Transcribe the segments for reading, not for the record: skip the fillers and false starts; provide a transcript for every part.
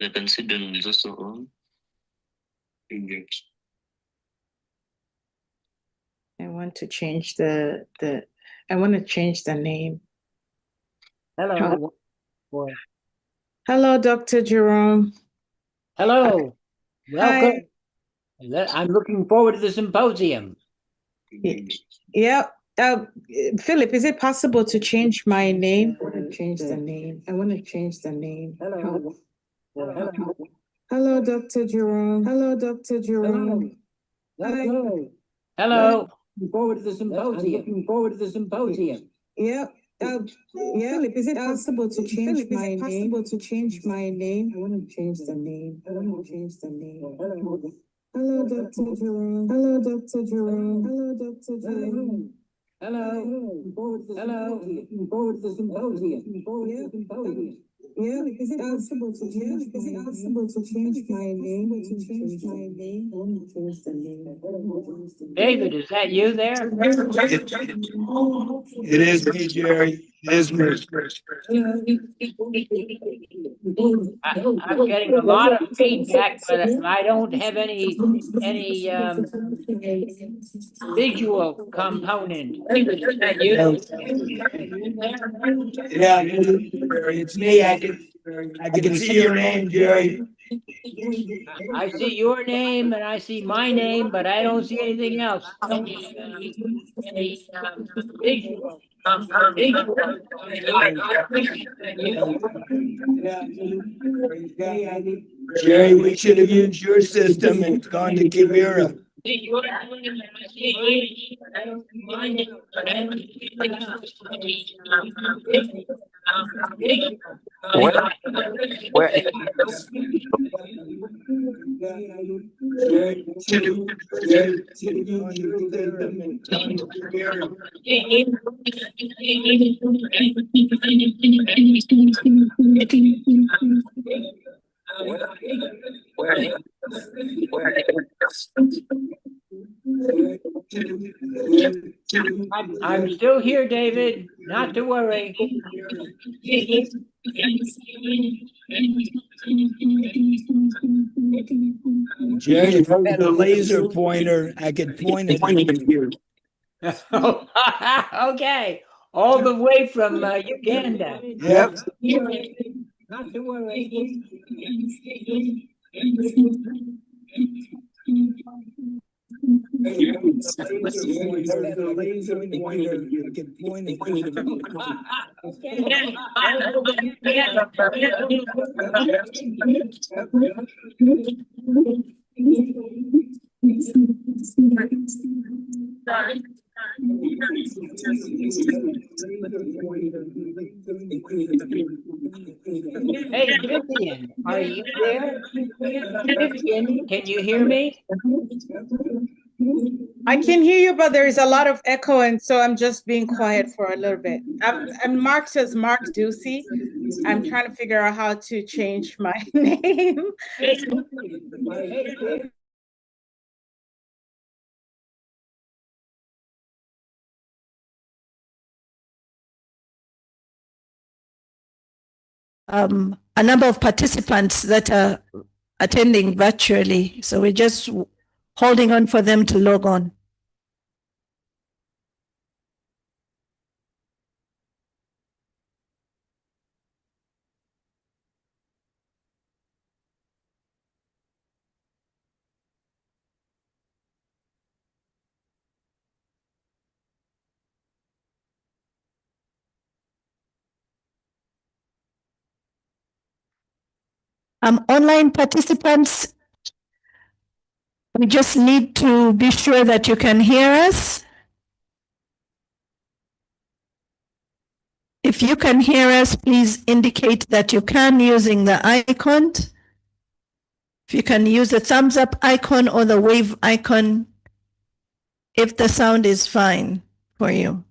Napansin just on. I want to change the name. Hello. Hello, Dr. Jerome. Hello. Welcome. Hi. I'm looking forward to the symposium. Yeah. Philip, is it possible to change my name? I want to change the name. Hello. Hello, Dr. Jerome. Hello, Dr. Jerome. Hello. Hello. Looking forward to the symposium. Yeah. Philip, is it possible to change my name? I want to change the name. Hello. Hello, Dr. Jerome. Hello, Dr. Jerome. Hello, Dr. Jerome. Hello. Looking forward to the symposium. Yeah. Is it possible to change my name? I want to change the name. David, is that you there? It is me, Jerry. It is me. I'm getting a lot of feedback, but I don't have any visual component. Is that you? Yeah, it's me. I can see your name, Jerry. I see your name and I see my name, but I don't see anything else. Visual. Jerry, we should have used your system and gone to Kibera. I'm still here, David. Not to worry. Jerry, if I had a laser pointer, I could point it at you. Okay, all the way from Uganda. Yep. Not to worry. Hey, Vivian, are you there? Vivian, can you hear me? I can hear you, but there is a lot of echo, and so I'm just being quiet for a little bit. I'm marked as Mark Ducey. I'm trying to figure out how to change my name. A number of participants that are attending virtually. So we're just holding on for them to log on. Online participants, we just need to be sure that you can hear us. If you can hear us, please indicate that you can using the icon. If you can use the thumbs up icon or the wave icon, if the sound is fine for you.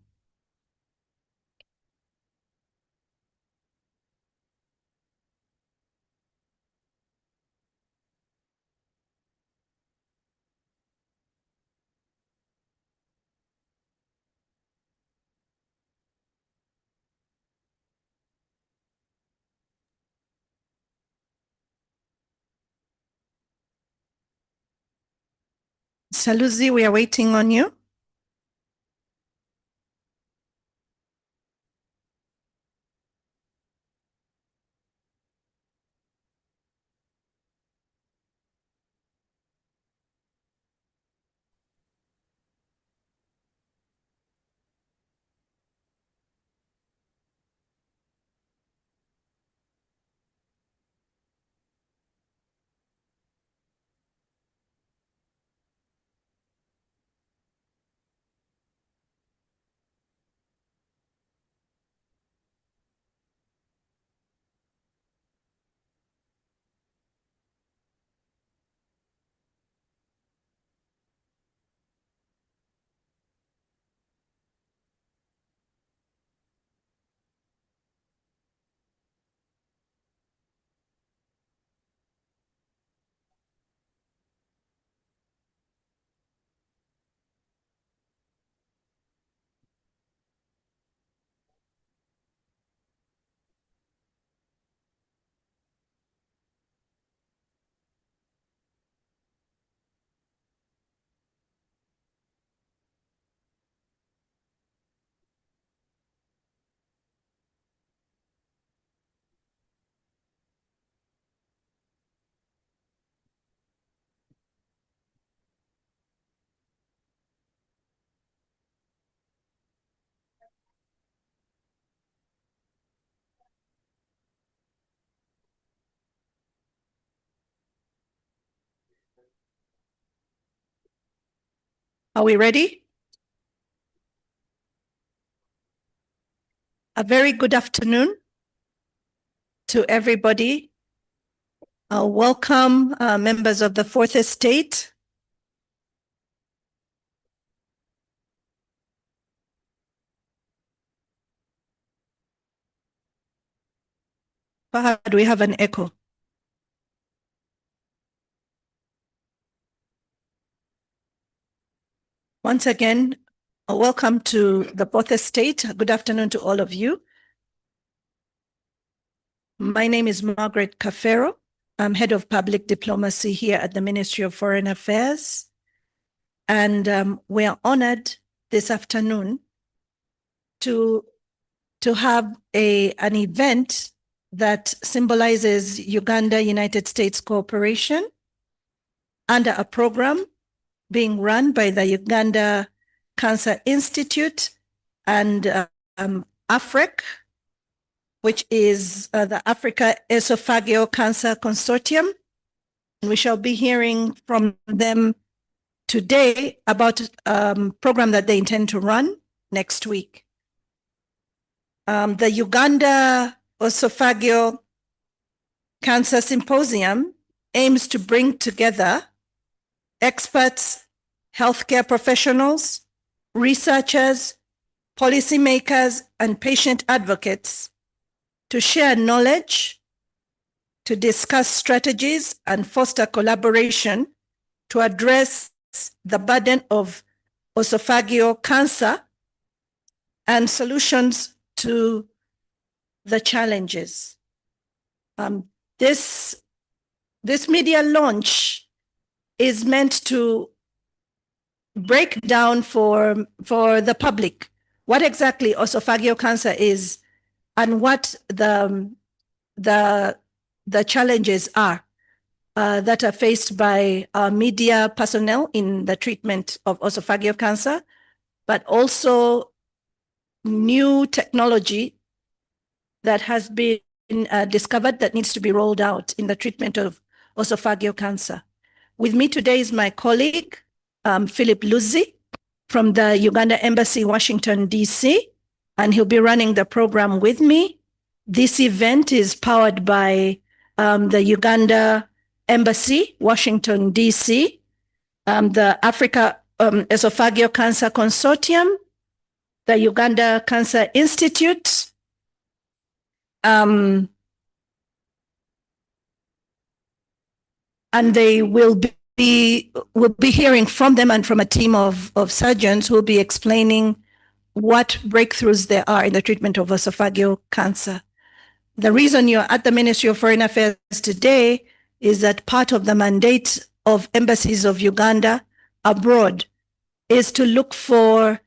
Saluzi, we are waiting on you. Are we ready? A very good afternoon to everybody. Welcome, members of the Fourth Estate. Fahad, we have an echo. Once again, welcome to the Fourth Estate. Good afternoon to all of you. My name is Margaret Kafero. I'm head of public diplomacy here at the Ministry of Foreign Affairs. And we are honored this afternoon to have an event that symbolizes Uganda-United States cooperation under a program being run by the Uganda Cancer Institute and AFREC, which is the Africa Oesophageal Cancer Consortium. We shall be hearing from them today about a program that they intend to run next week. The Uganda Oesophageal Cancer Symposium aims to bring together experts, healthcare professionals, researchers, policymakers, and patient advocates to share knowledge, to discuss strategies, and foster collaboration to address the burden of oesophageal cancer and solutions to the challenges. This media launch is meant to break down for the public what exactly oesophageal cancer is and what the challenges are that are faced by media personnel in the treatment of oesophageal cancer, but also new technology that has been discovered that needs to be rolled out in the treatment of oesophageal cancer. With me today is my colleague, Philip Luzi, from the Uganda Embassy, Washington, D.C., and he'll be running the program with me. This event is powered by the Uganda Embassy, Washington, D.C., the Africa Esophageal Cancer Consortium, the Uganda Cancer Institute, and they will be hearing from them and from a team of surgeons who will be explaining what breakthroughs there are in the treatment of esophageal cancer. The reason you're at the Ministry of Foreign Affairs today is that part of the mandate of embassies of Uganda abroad is to look for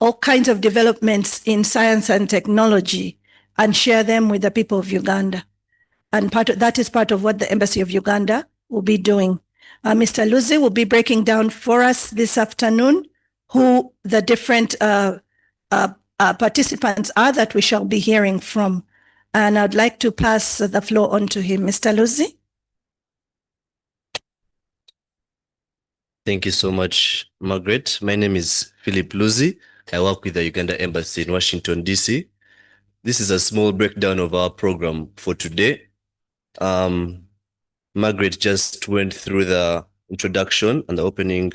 all kinds of developments in science and technology and share them with the people of Uganda. And that is part of what the Embassy of Uganda will be doing. Mr. Luzi will be breaking down for us this afternoon who the different participants are that we shall be hearing from. And I'd like to pass the floor on to him. Mr. Luzi? Thank you so much, Margaret. My name is Philip Luzi. I work with the Uganda Embassy in Washington, D.C. This is a small breakdown of our program for today. Margaret just went through the introduction and the opening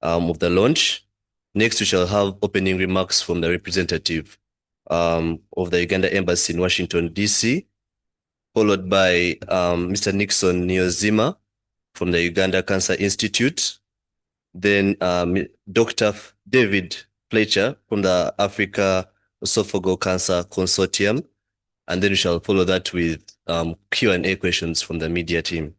of the launch. Next, we shall have opening remarks from the representative of the Uganda Embassy in Washington, D.C., followed by Mr. Nixon Niozima from the Uganda Cancer Institute. Then Dr. David Fletcher from the Africa Oesophageal Cancer Consortium. And then we shall follow that with Q&A questions from the media team.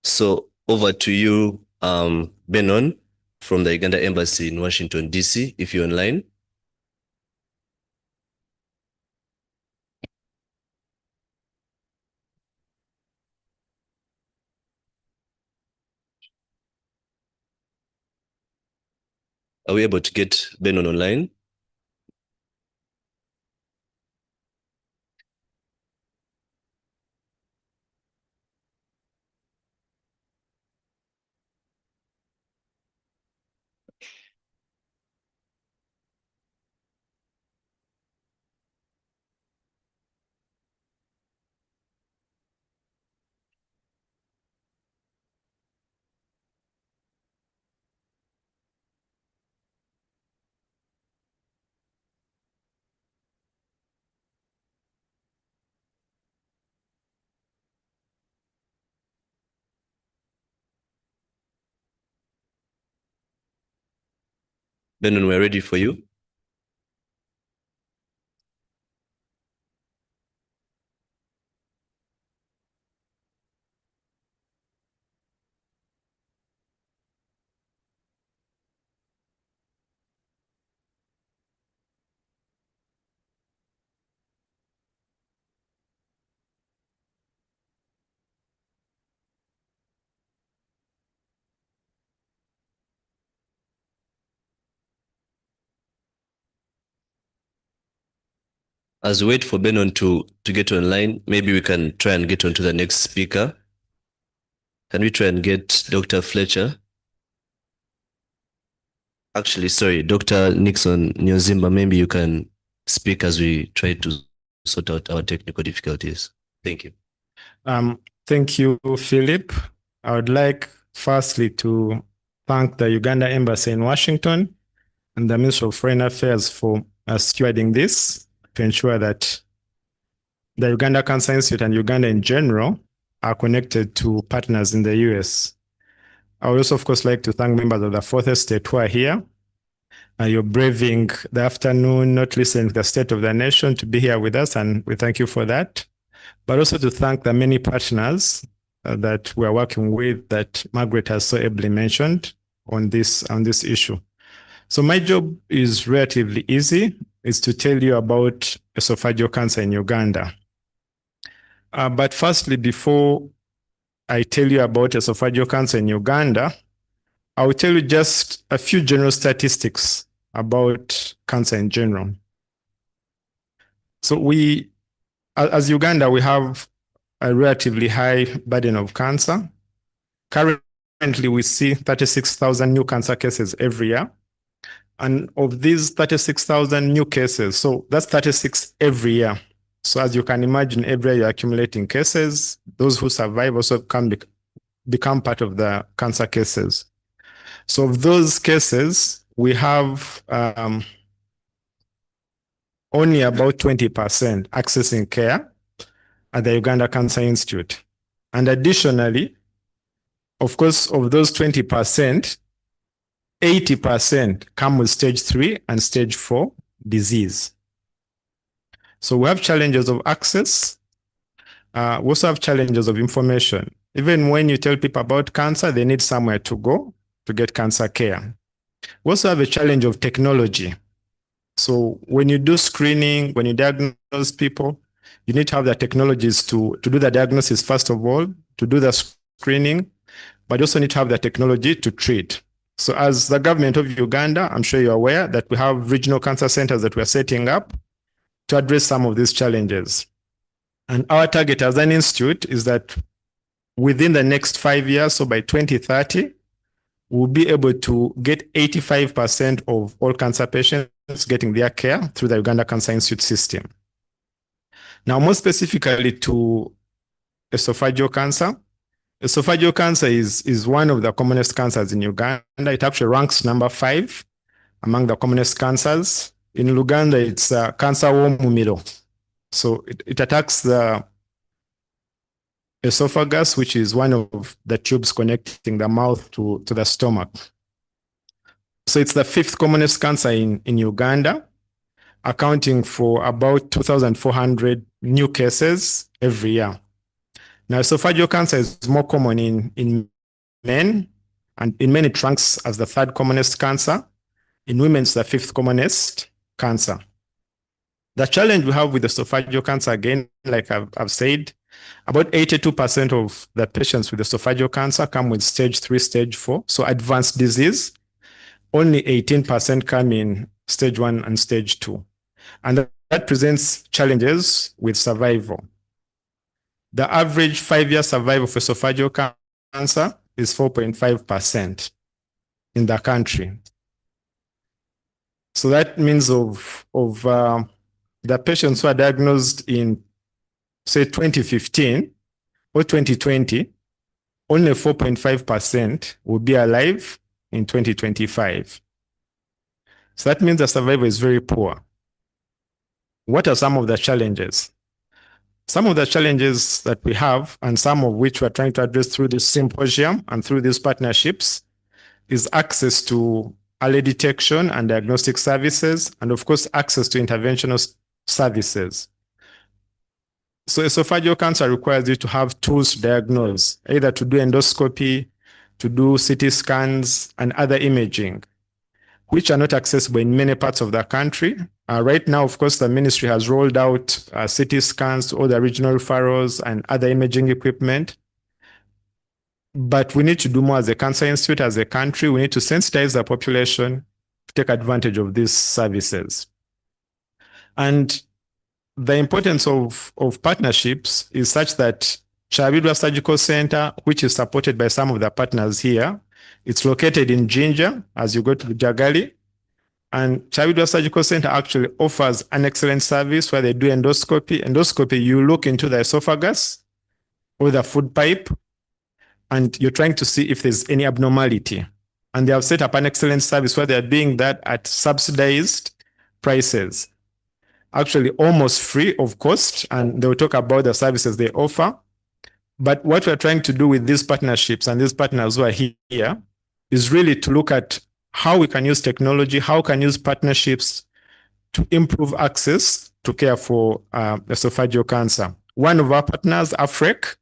So over to you, Benon, from the Uganda Embassy in Washington, D.C., if you're online. Are we able to get Benon online? Benon, we're ready for you. As we wait for Benon to get online, maybe we can try and get on to the next speaker. Can we try and get Dr. Fletcher? Actually, sorry, Dr. Nixon Niozima, maybe you can speak as we try to sort out our technical difficulties. Thank you. Thank you, Philip. I would like firstly to thank the Uganda Embassy in Washington and the Ministry of Foreign Affairs for stewarding this to ensure that the Uganda Cancer Institute and Uganda in general are connected to partners in the US. I would also, of course, like to thank members of the Fourth Estate who are here. You're braving the afternoon, not listening to the state of the nation to be here with us, and we thank you for that. But also to thank the many partners that we're working with that Margaret has so ably mentioned on this issue. So my job is relatively easy. It's to tell you about esophageal cancer in Uganda. But firstly, before I tell you about esophageal cancer in Uganda, I will tell you just a few general statistics about cancer in general. So as Uganda, we have a relatively high burden of cancer. Currently, we see 36,000 new cancer cases every year. And of these 36,000 new cases, so that's 36 every year. So as you can imagine, every year you're accumulating cases. Those who survive also can become part of the cancer cases. So of those cases, we have only about 20% accessing care at the Uganda Cancer Institute. And additionally, of course, of those 20%, 80% come with stage 3 and stage 4 disease. So we have challenges of access. We also have challenges of information. Even when you tell people about cancer, they need somewhere to go. to get cancer care. We also have a challenge of technology. So when you do screening, when you diagnose people, you need to have the technologies to do the diagnosis, first of all, to do the screening, but you also need to have the technology to treat. So as the government of Uganda, I'm sure you're aware that we have regional cancer centers that we're setting up to address some of these challenges. And our target as an institute is that within the next 5 years, so by 2030, we'll be able to get 85% of all cancer patients getting their care through the Uganda Cancer Institute system. Now, more specifically to esophageal cancer. Esophageal cancer is one of the commonest cancers in Uganda. It actually ranks number 5 among the commonest cancers. In Uganda, it's cancer w'omumiro. So it attacks the esophagus, which is one of the tubes connecting the mouth to the stomach. So it's the 5th commonest cancer in Uganda, accounting for about 2,400 new cases every year. Now, esophageal cancer is more common in men, and in men it ranks as the 3rd commonest cancer. In women, it's the 5th commonest cancer. The challenge we have with esophageal cancer, again, like I've said, about 82% of the patients with esophageal cancer come with stage 3, stage 4, so advanced disease. Only 18% come in stage 1 and stage 2. And that presents challenges with survival. The average 5-year survival for esophageal cancer is 4.5% in the country. So that means of the patients who are diagnosed in, say, 2015 or 2020, only 4.5% will be alive in 2025. So that means the survival is very poor. What are some of the challenges? Some of the challenges that we have, and some of which we're trying to address through this symposium and through these partnerships, is access to early detection and diagnostic services, and of course, access to interventional services. So esophageal cancer requires you to have tools to diagnose, either to do endoscopy, to do CT scans, and other imaging, which are not accessible in many parts of the country. Right now, of course, the ministry has rolled out CT scans to all the regional referrals and other imaging equipment. But we need to do more as a cancer institute, as a country. We need to sensitize the population to take advantage of these services. And the importance of partnerships is such that Chabidwa Surgical Center, which is supported by some of the partners here, it's located in Jinja as you go to Jagali. And Chabidwa Surgical Center actually offers an excellent service where they do endoscopy. Endoscopy, you look into the esophagus or the food pipe, and you're trying to see if there's any abnormality. And they have set up an excellent service where they're doing that at subsidized prices. Actually, almost free of cost, and they'll talk about the services they offer. But what we're trying to do with these partnerships and these partners who are here is really to look at how we can use technology, how we can use partnerships to improve access to care for esophageal cancer. One of our partners, AFREC,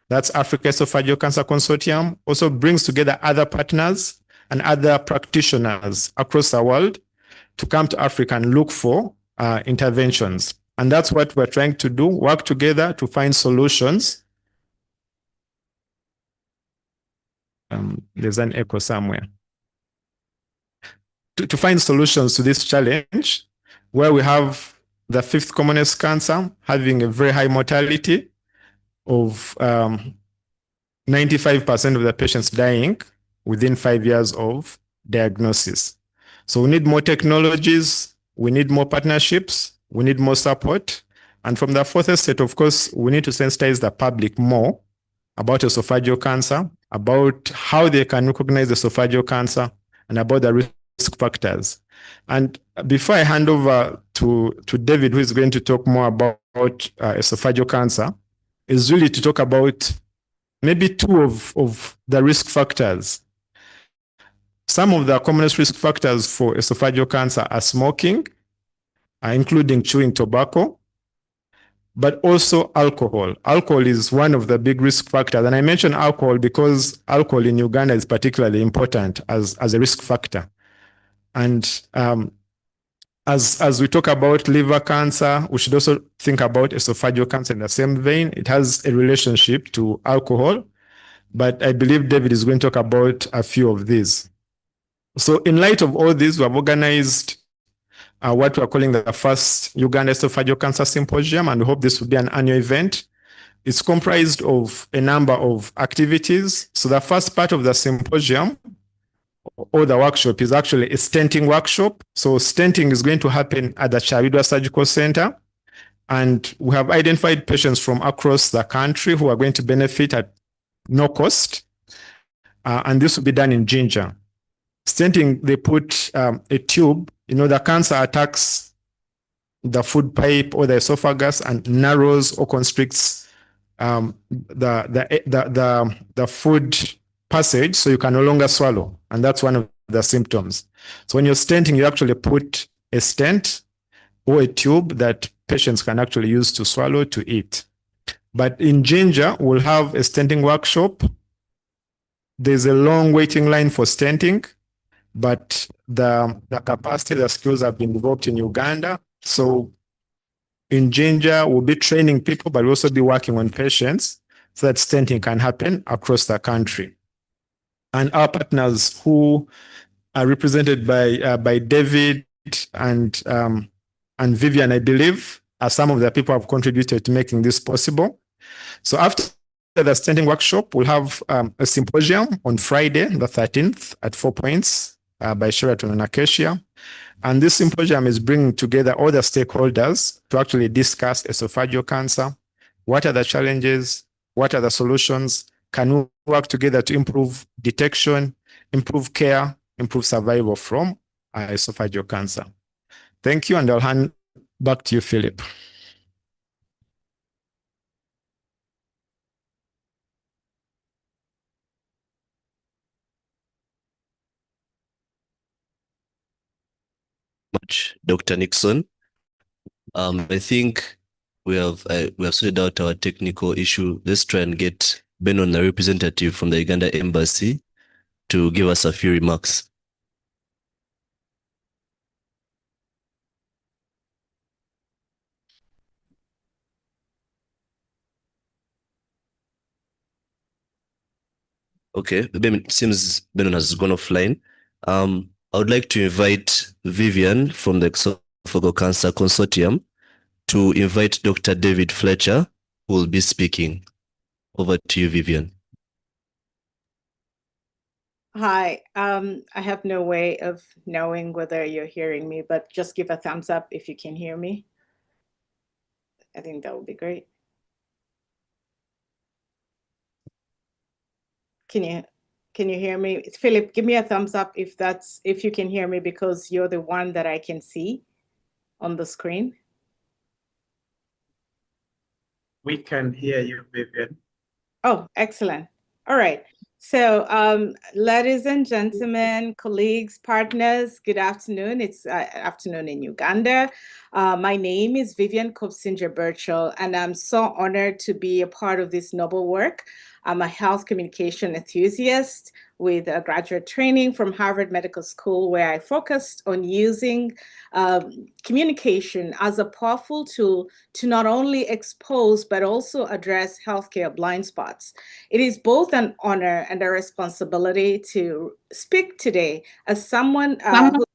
that's Africa Esophageal Cancer Consortium, also brings together other partners and other practitioners across the world to come to Africa and look for interventions. And that's what we're trying to do, work together to find solutions. There's an echo somewhere. To find solutions to this challenge, where we have the 5th commonest cancer having a very high mortality of 95% of the patients dying within 5 years of diagnosis. So we need more technologies, we need more partnerships, we need more support. And from the 4th estate, of course, we need to sensitize the public more about esophageal cancer, about how they can recognize esophageal cancer, and about the risk factors. And before I hand over to David, who is going to talk more about esophageal cancer, is really to talk about maybe 2 of the risk factors. Some of the commonest risk factors for esophageal cancer are smoking, including chewing tobacco, but also alcohol. Alcohol is one of the big risk factors. And I mention alcohol because alcohol in Uganda is particularly important as a risk factor. And as we talk about liver cancer, we should also think about esophageal cancer in the same vein. It has a relationship to alcohol, but I believe David is going to talk about a few of these. So in light of all this, we have organized what we're calling the first Uganda Esophageal Cancer Symposium, and we hope this will be an annual event. It's comprised of a number of activities. So the first part of the symposium or the workshop is actually a stenting workshop. So stenting is going to happen at the Charidwa Surgical Center. And we have identified patients from across the country who are going to benefit at no cost. And this will be done in Jinja. Stenting, they put a tube. The cancer attacks the food pipe or the esophagus and narrows or constricts the food passage, so you can no longer swallow. And that's one of the symptoms. So when you're stenting, you actually put a stent or a tube that patients can actually use to swallow to eat. But in Ginger, we'll have a stenting workshop. There's a long waiting line for stenting, but the capacity, the skills have been developed in Uganda. So in Ginger, we'll be training people, but we'll also be working on patients so that stenting can happen across the country. And our partners who are represented by David and Vivian, I believe, are some of the people who have contributed to making this possible. So after the stenting workshop, we'll have a symposium on Friday, the 13th at 4 Points by Sheraton and Acacia. And this symposium is bringing together all the stakeholders to actually discuss esophageal cancer. What are the challenges? What are the solutions? Can we work together to improve detection, improve care, improve survival from esophageal cancer? Thank you, and I'll hand back to you, Philip. Much, Dr. Nixon. I think we have sorted out our technical issue. Let's try and get Benon, a representative from the Uganda Embassy, to give us a few remarks. Okay, it seems Benon has gone offline. I would like to invite Vivian from the Oesophageal Cancer Consortium to invite Dr. David Fletcher, who will be speaking. Over to you, Vivian. Hi, I have no way of knowing whether you're hearing me, but just give a thumbs up if you can hear me. I think that would be great. Can you hear me? Philip, give me a thumbs up if you can hear me, because you're the one that I can see on the screen. We can hear you, Vivian. Oh, excellent. All right. So, ladies and gentlemen, colleagues, partners, good afternoon. It's afternoon in Uganda. My name is Vivian Kopsinja-Birchall, and I'm so honored to be a part of this noble work. I'm a health communication enthusiast with a graduate training from Harvard Medical School, where I focused on using communication as a powerful tool to not only expose, but also address healthcare blind spots. It is both an honor and a responsibility to speak today as someone whose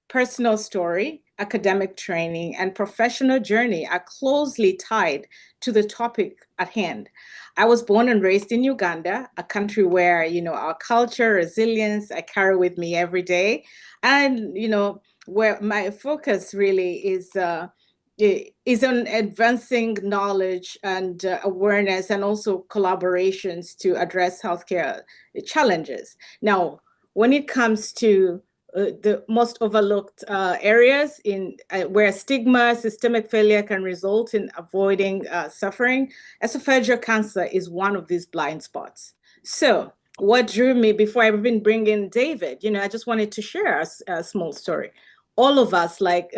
personal story, academic training, and professional journey are closely tied to the topic at hand. I was born and raised in Uganda, a country where, our culture, resilience, I carry with me every day. And, where my focus really is on advancing knowledge and awareness, and also collaborations to address healthcare challenges. Now, when it comes to the most overlooked areas where stigma, systemic failure can result in avoiding suffering, esophageal cancer is one of these blind spots. So what drew me, before I even bring in David, I just wanted to share a small story. all of us, like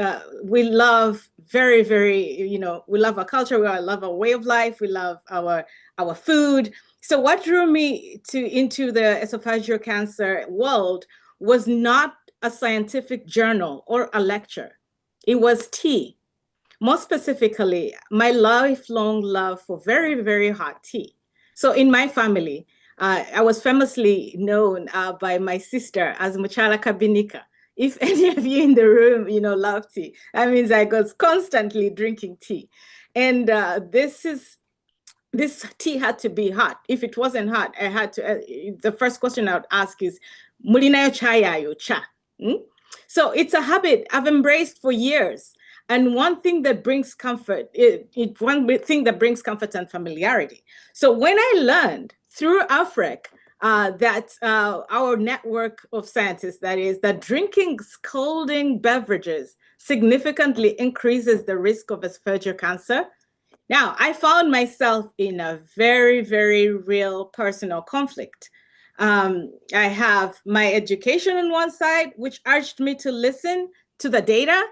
we love very, very, we love our culture, we love our way of life, we love our food. So what drew me into the esophageal cancer world was not a scientific journal or a lecture. It was tea. More specifically, my lifelong love for very, very hot tea. So in my family, I was famously known by my sister as Muchala Kabinika. If any of you in the room, love tea, that means I was constantly drinking tea. And this tea had to be hot. If it wasn't hot, I had to, the first question I would ask is, Mulinayo chayayo cha? So it's a habit I've embraced for years. And one thing that brings comfort, one thing that brings comfort and familiarity. So when I learned through AFREC that our network of scientists, that is, that drinking scalding beverages significantly increases the risk of esophageal cancer, now I found myself in a very, very real personal conflict. I have my education on one side, which urged me to listen to the data.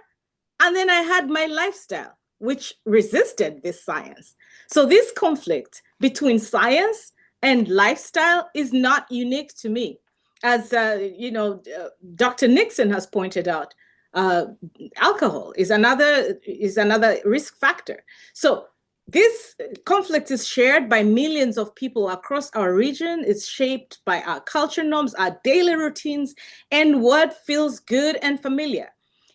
And then I had my lifestyle, which resisted this science. So this conflict between science and lifestyle is not unique to me. As Dr. Nixon has pointed out, alcohol is another risk factor. So this conflict is shared by millions of people across our region. It's shaped by our culture norms, our daily routines, and what feels good and familiar.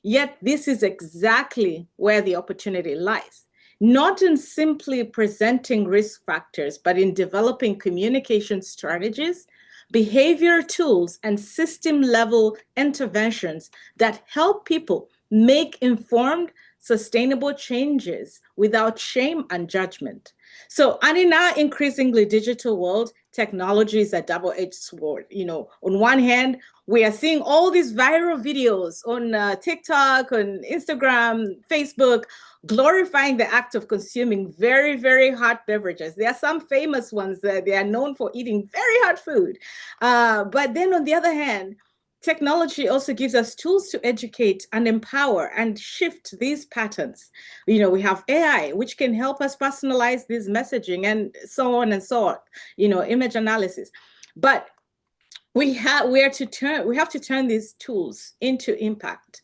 Yet this is exactly where the opportunity lies, not in simply presenting risk factors, but in developing communication strategies, behavior tools, and system-level interventions that help people make informed, sustainable changes without shame and judgment. So, and in our increasingly digital world, technology is a double-edged sword. On one hand, we are seeing all these viral videos on TikTok, on Instagram, Facebook, glorifying the act of consuming very, very hot beverages. There are some famous ones that they are known for eating very hot food. But then on the other hand, technology also gives us tools to educate and empower and shift these patterns. We have AI, which can help us personalize this messaging and so on and so on, image analysis. But we have to turn these tools into impact.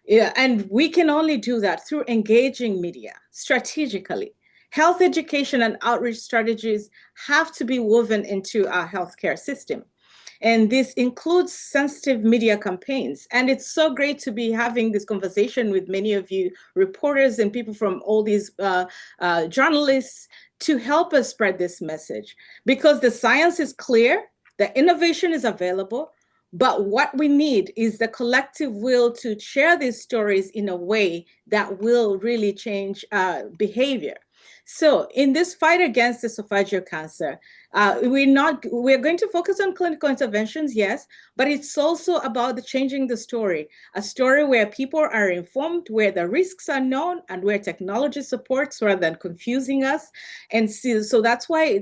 Yeah, and we can only do that through engaging media strategically. Health education and outreach strategies have to be woven into our healthcare system. And this includes sensitive media campaigns. And it's so great to be having this conversation with many of you reporters and people from all these journalists to help us spread this message, because the science is clear, the innovation is available, but what we need is the collective will to share these stories in a way that will really change behavior. So in this fight against esophageal cancer, we're going to focus on clinical interventions, yes, but it's also about changing the story, a story where people are informed, where the risks are known, and where technology supports rather than confusing us. And so that's why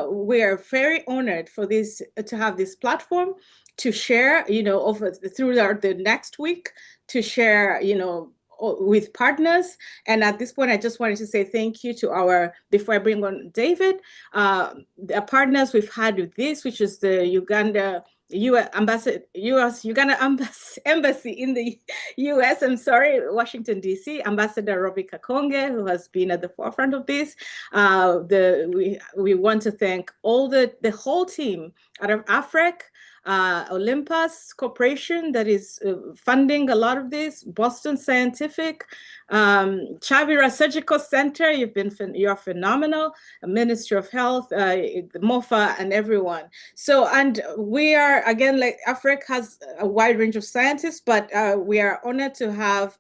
we are very honored for this to have this platform to share, through the next week, to share, with partners. And at this point, I just wanted to say thank you to before I bring on David, the partners we've had with this, which is the Uganda Embassy in the US, Washington, D.C., Ambassador Robbie Kakonge, who has been at the forefront of this. We want to thank the whole team out of AFREC, Olympus Corporation that is funding a lot of this, Boston Scientific, Chavira Surgical Center, you're phenomenal, Ministry of Health, MOFA, and everyone. So, and we are, again, like AFREC has a wide range of scientists, but we are honored to have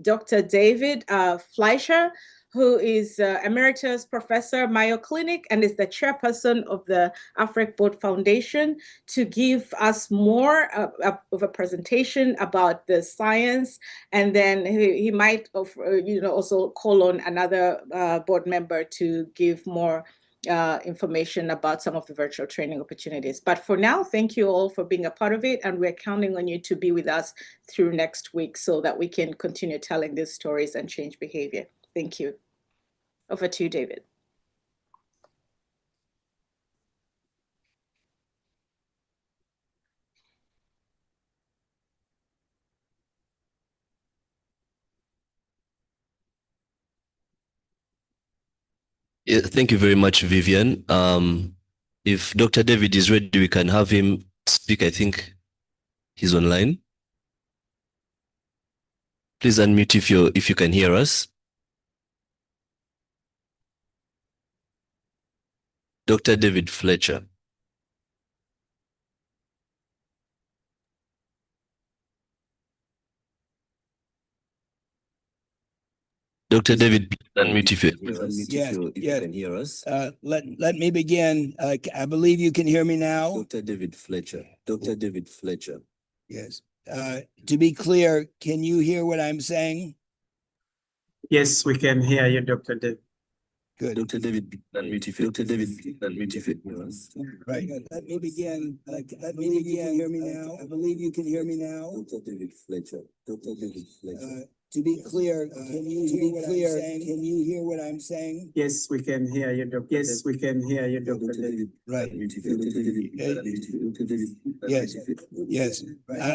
Dr. David Fleischer, who is Emeritus Professor, Mayo Clinic, and is the chairperson of the AFREC Board Foundation, to give us more of a presentation about the science. And then he might also call on another board member to give more information about some of the virtual training opportunities. But for now, thank you all for being a part of it. And we're counting on you to be with us through next week so that we can continue telling these stories and change behavior. Thank you. Over to you, David. Yeah, thank you very much, Vivian. If Dr. David is ready, we can have him speak. I think he's online. Please unmute if you can hear us. Dr. David Fletcher. Dr. David, please unmute if you can hear us. Let me begin. I believe you can hear me now. Dr. David Fletcher. Dr. David Fletcher. Yes. To be clear, can you hear what I'm saying? Yes, we can hear you, Dr. David. Good. Dr. David, unmute if you. Dr. David, unmute if you hear us. Right. Let me begin. Let me begin. Hear me now. I believe you can hear me now. Dr. David Fletcher. Dr. David Fletcher. To be clear, can you hear what I'm saying? Can you hear what I'm saying? Yes, we can hear you, Dr. Yes, we can hear you, Dr. David. Right. Yes. Yes.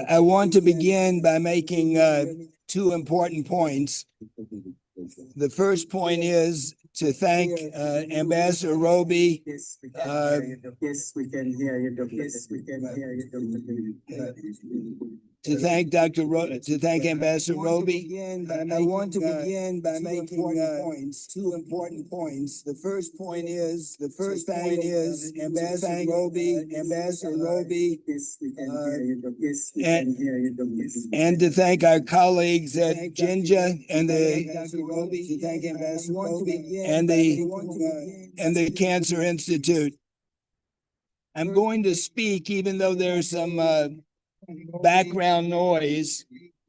I want to begin by making two important points. The first point is to thank Ambassador Roby. Yes, we can hear you, Dr. Yes, we can hear you, Dr. Yes, we can hear you, Dr. To thank Ambassador Roby. I want to begin by making two important points. The first point is Ambassador Roby. Yes, we can hear you, Dr. Yes, we can hear you, Dr. And to thank our colleagues at Jinja and the Cancer Institute. I'm going to speak even though there's some background noise,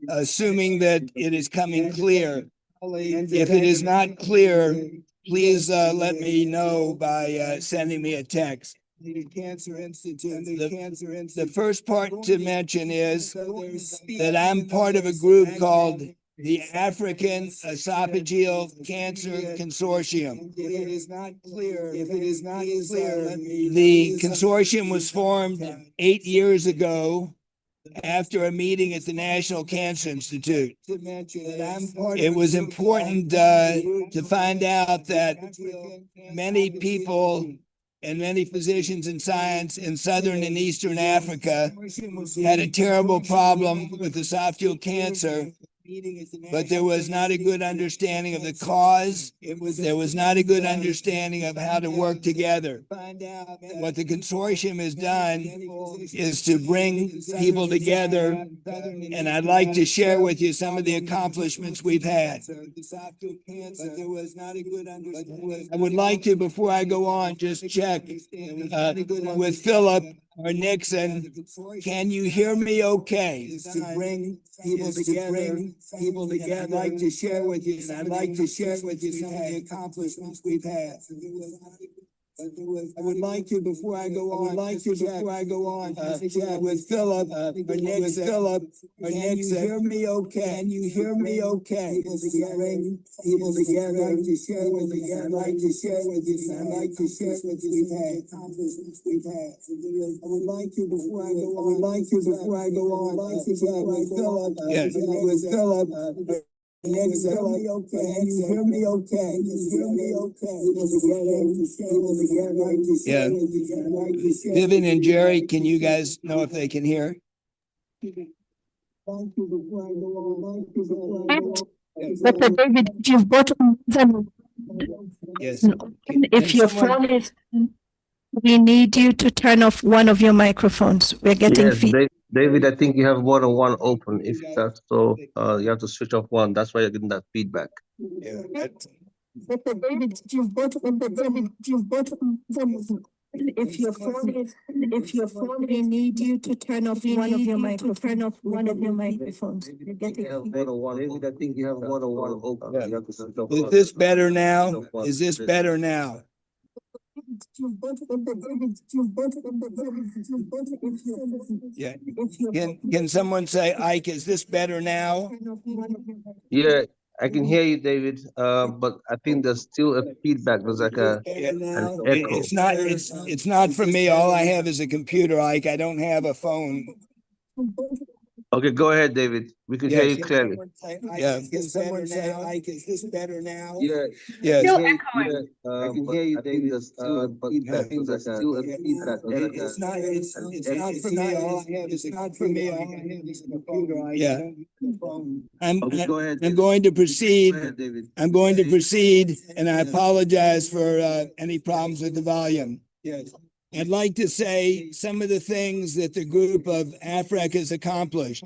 assuming that it is coming clear. If it is not clear, please let me know by sending me a text. The first part to mention is that I'm part of a group called the African Esophageal Cancer Consortium. The consortium was formed 8 years ago after a meeting at the National Cancer Institute. It was important to find out that many people and many physicians in science in Southern and Eastern Africa had a terrible problem with esophageal cancer, but there was not a good understanding of the cause. There was not a good understanding of how to work together. What the consortium has done is to bring people together, and I'd like to share with you some of the accomplishments we've had. I would like to, before I go on, just check with Philip or Nixon. Can you hear me okay? To bring people together. I'd like to share with you some of the accomplishments we've had. I would like to, before I go on, check with Philip or Nixon. Can you hear me okay? Can you hear me okay? People together to share with you. I'd like to share with you some accomplishments we've had. I would like to, before I go on, check with Philip. Yes, with Philip. Can you hear me okay? Yeah. Vivian and Jerry, can you guys know if they can hear? Dr. David, you've got Yes. if your phone is, we need you to turn off one of your microphones. We're getting feedback. David, I think you have more than one open. If that's so, you have to switch off one. That's why you're getting that feedback. Yeah. Dr. David, you've got if your phone, we need you to turn off one of your microphones. You're getting feedback. David, I think you have more than one open. You have to switch off Is one. this better now? Is this better now? Yeah. Can someone say, Ike, is this better now? Yeah, I can hear you, David. But I think there's still a feedback. There's like an echo. It's not from me. All I have is a computer, Ike. I don't have a phone. Okay, go ahead, David. We can hear you clearly. Yeah. Can someone say, Ike, is this better now? Yeah. Yes. Still I echoing. can hear you, David. There's still a feedback. I think there's still a feedback. It's not for me. All I have is not for me. All I have is a computer. Yeah. Okay, go ahead. I'm going to proceed. Go ahead, David. I'm going to proceed, and I apologize for any problems with the volume. Yes. I'd like to say some of the things that the group of AFREC has accomplished.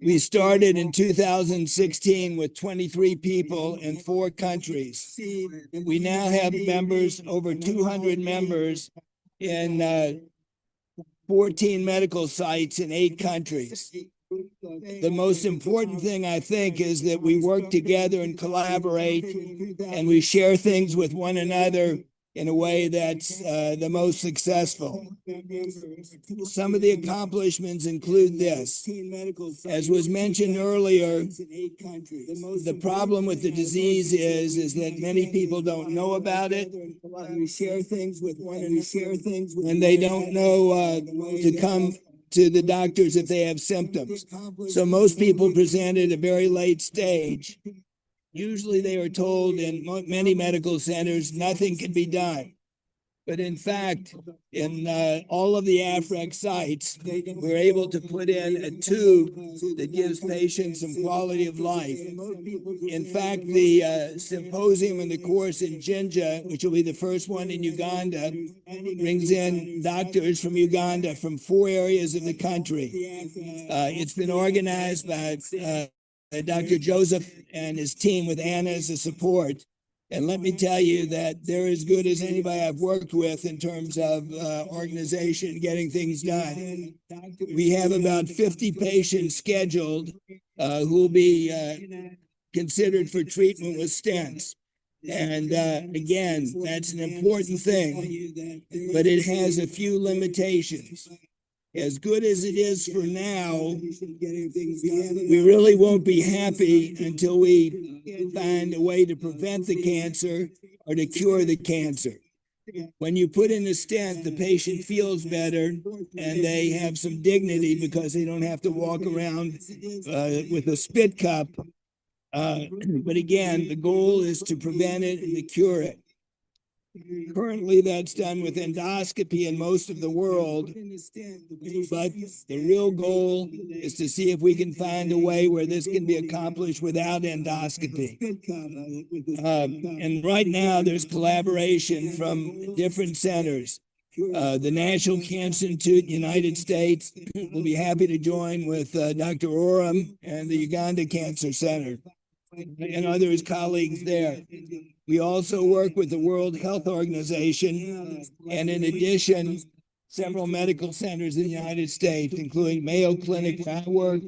We started in 2016 with 23 people in 4 countries. We now have members, over 200 members in 14 medical sites in 8 countries. The most important thing, I think, is that we work together and collaborate, and we share things with one another in a way that's the most successful. Some of the accomplishments include this. As was mentioned earlier, the problem with the disease is that many people don't know about it. We share things with one another, and they don't know to come to the doctors if they have symptoms. So most people present at a very late stage. Usually they are told in many medical centers, nothing can be done. But in fact, in all of the AFREC sites, we're able to put in a tube that gives patients some quality of life. In fact, the symposium and the course in Jinja, which will be the first one in Uganda, brings in doctors from Uganda from 4 areas of the country. It's been organized by Dr. Joseph and his team with Anna as a support. And let me tell you that they're as good as anybody I've worked with in terms of organization, getting things done. We have about 50 patients scheduled who will be considered for treatment with stents. And again, that's an important thing, but it has a few limitations. As good as it is for now, we really won't be happy until we find a way to prevent the cancer or to cure the cancer. When you put in a stent, the patient feels better and they have some dignity because they don't have to walk around with a spit cup. But again, the goal is to prevent it and to cure it. Currently, that's done with endoscopy in most of the world, but the real goal is to see if we can find a way where this can be accomplished without endoscopy. And right now, there's collaboration from different centers. The National Cancer Institute, United States, will be happy to join with Dr. Oram and the Uganda Cancer Center and other colleagues there. We also work with the World Health Organization, and in addition, several medical centers in the United States, including Mayo Clinic, where I work,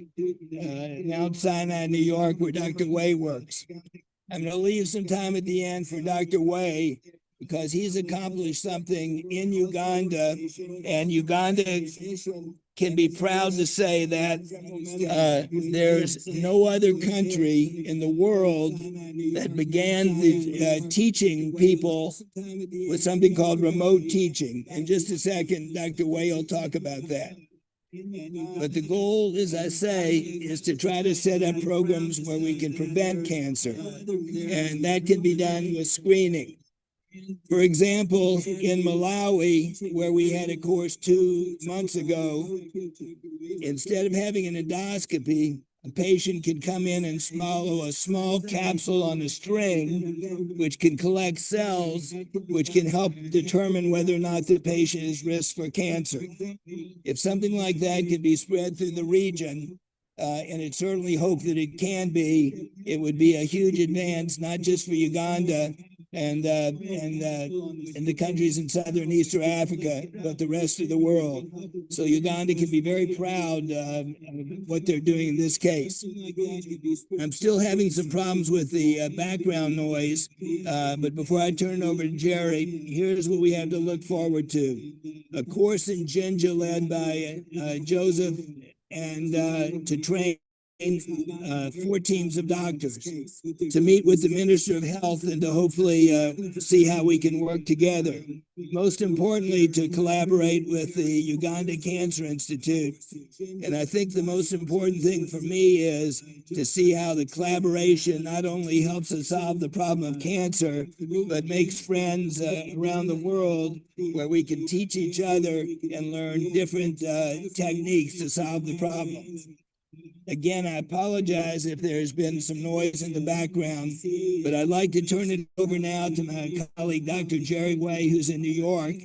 Mount Sinai, New York, where Dr. Way works. I'm going to leave some time at the end for Dr. Way, because he's accomplished something in Uganda, and Uganda can be proud to say that there's no other country in the world that began the teaching people with something called remote teaching. In just a second, Dr. Way will talk about that. But the goal, as I say, is to try to set up programs where we can prevent cancer, and that can be done with screening. For example, in Malawi, where we had a course 2 months ago, instead of having an endoscopy, a patient can come in and swallow a small capsule on a string, which can collect cells, which can help determine whether or not the patient is at risk for cancer. If something like that could be spread through the region, and it's certainly hope that it can be, it would be a huge advance, not just for Uganda, and in the countries in Southern and Eastern Africa, but the rest of the world. So Uganda can be very proud of what they're doing in this case. I'm still having some problems with the background noise, but before I turn it over to Jerry, here's what we have to look forward to. A course in Jinja led by Joseph and to train 4 teams of doctors to meet with the Minister of Health and to hopefully see how we can work together. Most importantly, to collaborate with the Uganda Cancer Institute. And I think the most important thing for me is to see how the collaboration not only helps us solve the problem of cancer, but makes friends around the world where we can teach each other and learn different techniques to solve the problem. Again, I apologize if there's been some noise in the background, but I'd like to turn it over now to my colleague, Dr. Jerry Way, who's in New York.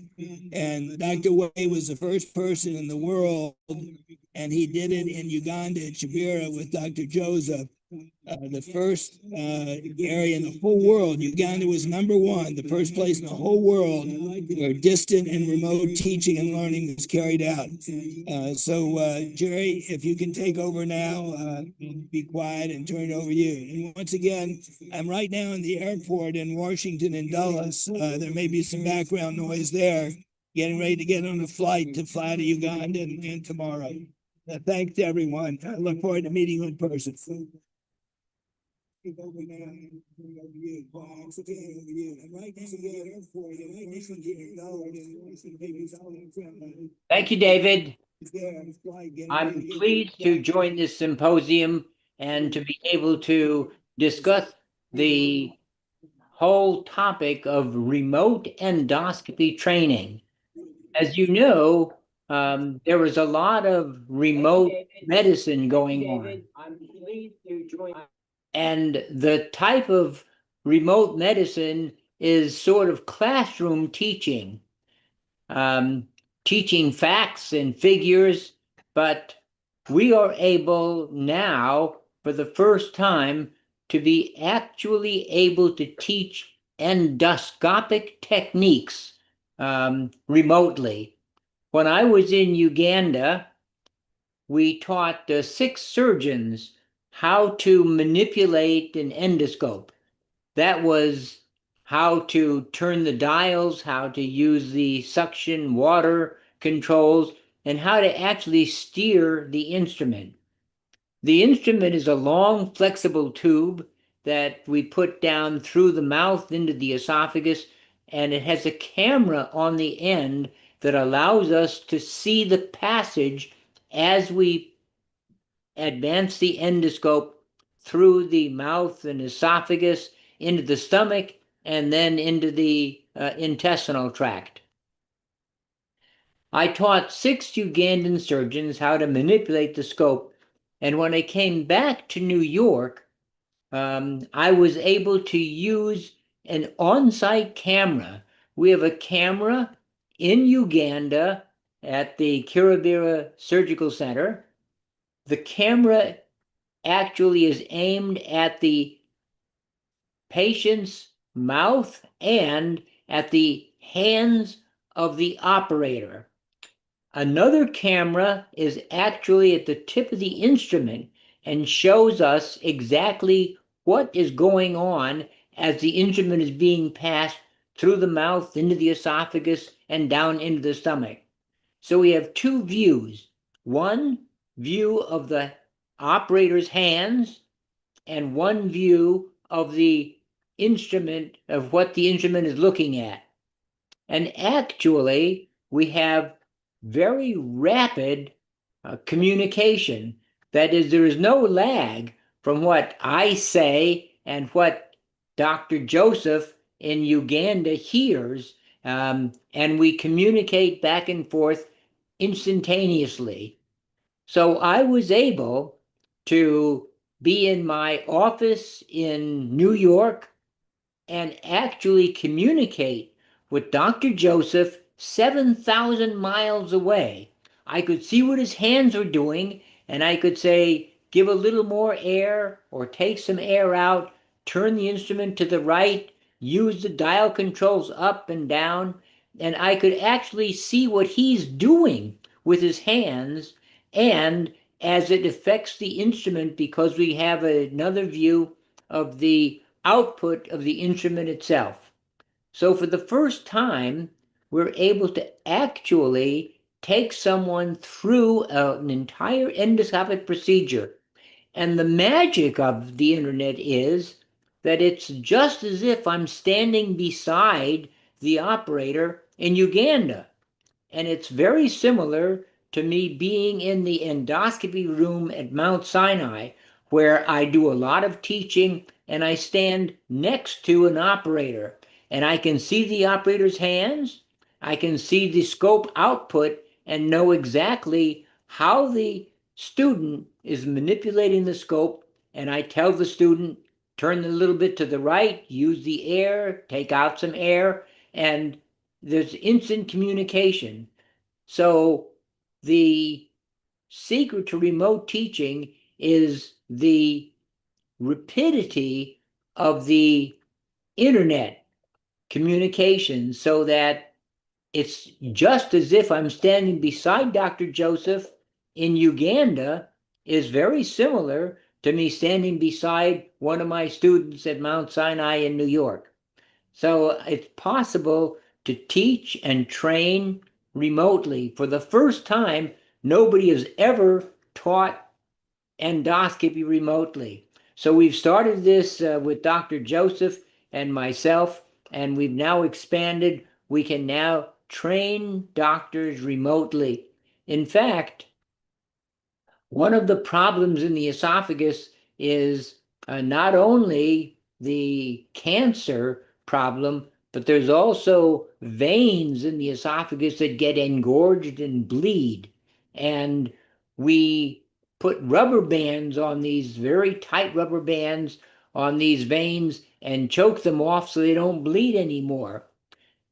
And Dr. Way was the first person in the world, and he did it in Uganda at Kibera with Dr. Joseph. The first area in the whole world. Uganda was #1, the first place in the whole world where distant and remote teaching and learning was carried out. So Jerry, if you can take over now, be quiet and turn it over to you. And once again, I'm right now in the airport in Washington and Dulles. There may be some background noise there, getting ready to get on a flight to fly to Uganda and tomorrow. Thanks to everyone. I look forward to meeting you in person. Thank you, David. I'm pleased to join this symposium and to be able to discuss the whole topic of remote endoscopy training. As you know, there was a lot of remote medicine going on. I'm pleased to join. And the type of remote medicine is sort of classroom teaching, teaching facts and figures, but we are able now, for the first time, to be actually able to teach endoscopic techniques remotely. When I was in Uganda, we taught 6 surgeons how to manipulate an endoscope. That was how to turn the dials, how to use the suction water controls, and how to actually steer the instrument. The instrument is a long, flexible tube that we put down through the mouth into the esophagus, and it has a camera on the end that allows us to see the passage as we advance the endoscope through the mouth and esophagus into the stomach and then into the intestinal tract. I taught 6 Ugandan surgeons how to manipulate the scope, and when I came back to New York, I was able to use an on-site camera. We have a camera in Uganda at the Kirabira Surgical Center. The camera actually is aimed at the patient's mouth and at the hands of the operator. Another camera is actually at the tip of the instrument and shows us exactly what is going on as the instrument is being passed through the mouth, into the esophagus, and down into the stomach. So we have 2 views. One view of the operator's hands and one view of the instrument, of what the instrument is looking at. And actually, we have very rapid communication. That is, there is no lag from what I say and what Dr. Joseph in Uganda hears, and we communicate back and forth instantaneously. So I was able to be in my office in New York and actually communicate with Dr. Joseph 7,000 miles away. I could see what his hands were doing, and I could say, give a little more air or take some air out, turn the instrument to the right, use the dial controls up and down, and I could actually see what he's doing with his hands, and as it affects the instrument, because we have another view of the output of the instrument itself. So for the first time, we're able to actually take someone through an entire endoscopic procedure. And the magic of the internet is that it's just as if I'm standing beside the operator in Uganda. And it's very similar to me being in the endoscopy room at Mount Sinai, where I do a lot of teaching and I stand next to an operator and I can see the operator's hands, I can see the scope output and know exactly how the student is manipulating the scope. And I tell the student, turn a little bit to the right, use the air, take out some air, and there's instant communication. So the secret to remote teaching is the rapidity of the internet communication, so that it's just as if I'm standing beside Dr. Joseph in Uganda is very similar to me standing beside one of my students at Mount Sinai in New York. So it's possible to teach and train remotely. For the first time, nobody has ever taught endoscopy remotely. So we've started this with Dr. Joseph and myself, and we've now expanded. We can now train doctors remotely. In fact, one of the problems in the esophagus is not only the cancer problem, but there's also veins in the esophagus that get engorged and bleed. And we put rubber bands on these, very tight rubber bands on these veins, and choke them off so they don't bleed anymore.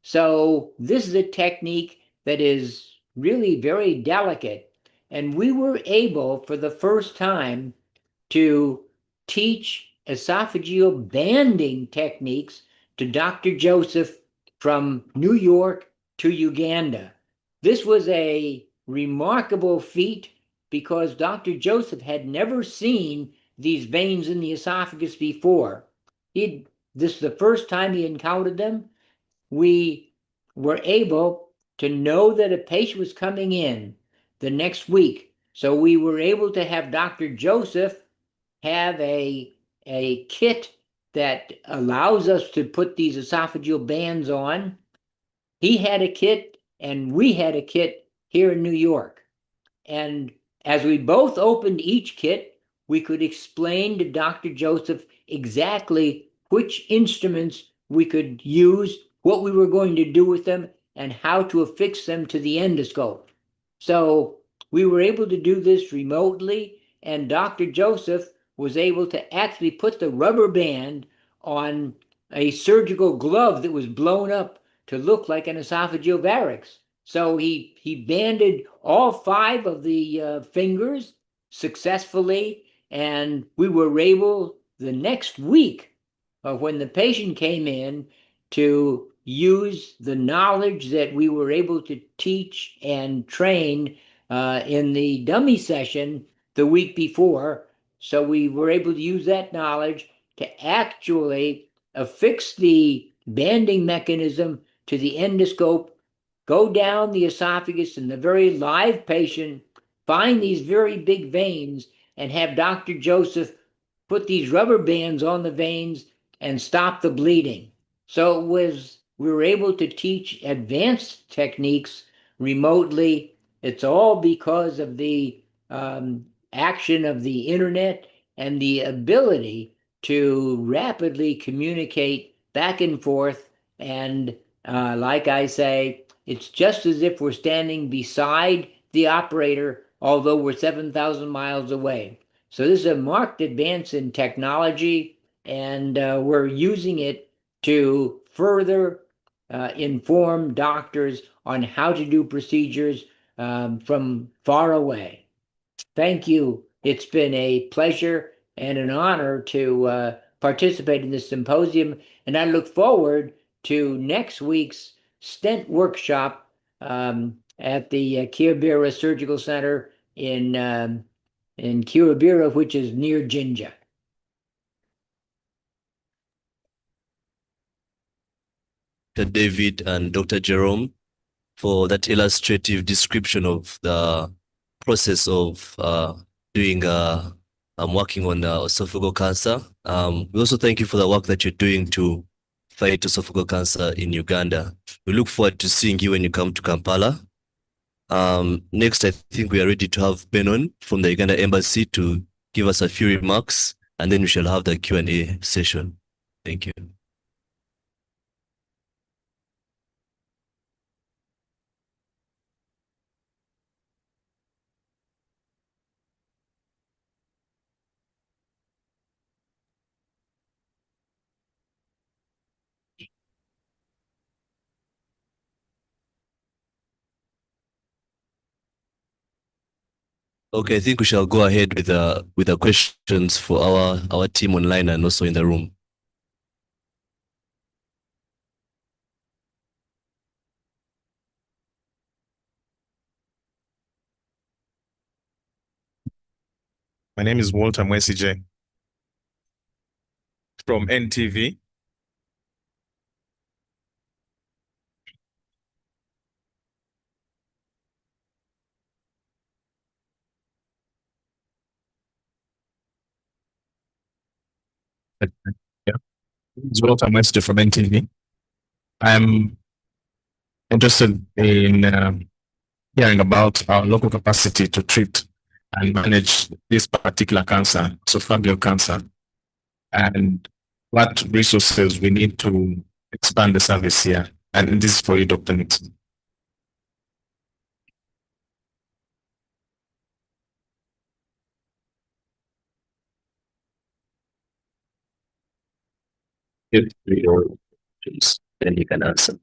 So this is a technique that is really very delicate. And we were able, for the first time, to teach esophageal banding techniques to Dr. Joseph from New York to Uganda. This was a remarkable feat because Dr. Joseph had never seen these veins in the esophagus before. This is the first time he encountered them. We were able to know that a patient was coming in the next week. So we were able to have Dr. Joseph have a kit that allows us to put these esophageal bands on. He had a kit and we had a kit here in New York. And as we both opened each kit, we could explain to Dr. Joseph exactly which instruments we could use, what we were going to do with them, and how to affix them to the endoscope. So we were able to do this remotely, and Dr. Joseph was able to actually put the rubber band on a surgical glove that was blown up to look like an esophageal varix. So he banded all 5 of the fingers successfully, and we were able the next week, when the patient came in, to use the knowledge that we were able to teach and train in the dummy session the week before. So we were able to use that knowledge to actually affix the banding mechanism to the endoscope, go down the esophagus in the very live patient, find these very big veins, and have Dr. Joseph put these rubber bands on the veins and stop the bleeding. So we were able to teach advanced techniques remotely. It's all because of the action of the internet and the ability to rapidly communicate back and forth. And like I say, it's just as if we're standing beside the operator, although we're 7,000 miles away. So this is a marked advance in technology, and we're using it to further inform doctors on how to do procedures from far away. Thank you. It's been a pleasure and an honor to participate in this symposium, and I look forward to next week's stent workshop at the Kiribati Surgical Center in Kiribati, which is near Jinja. Dr. David and Dr. Jerome for that illustrative description of the process of working on esophageal cancer. We also thank you for the work that you're doing to fight esophageal cancer in Uganda. We look forward to seeing you when you come to Kampala. Next, I think we are ready to have Benon from the Uganda Embassy to give us a few remarks, and then we shall have the Q&A session. Thank you. Okay, I think we shall go ahead with the questions for our team online and also in the room. My name is Walter Mwesije from NTV. Yeah, it's Walter Mwesije from NTV. I'm interested in hearing about our local capacity to treat and manage this particular cancer, esophageal cancer, and what resources we need to expand the service here. And this is for you, Dr. Nixon. If we all please, then you can answer.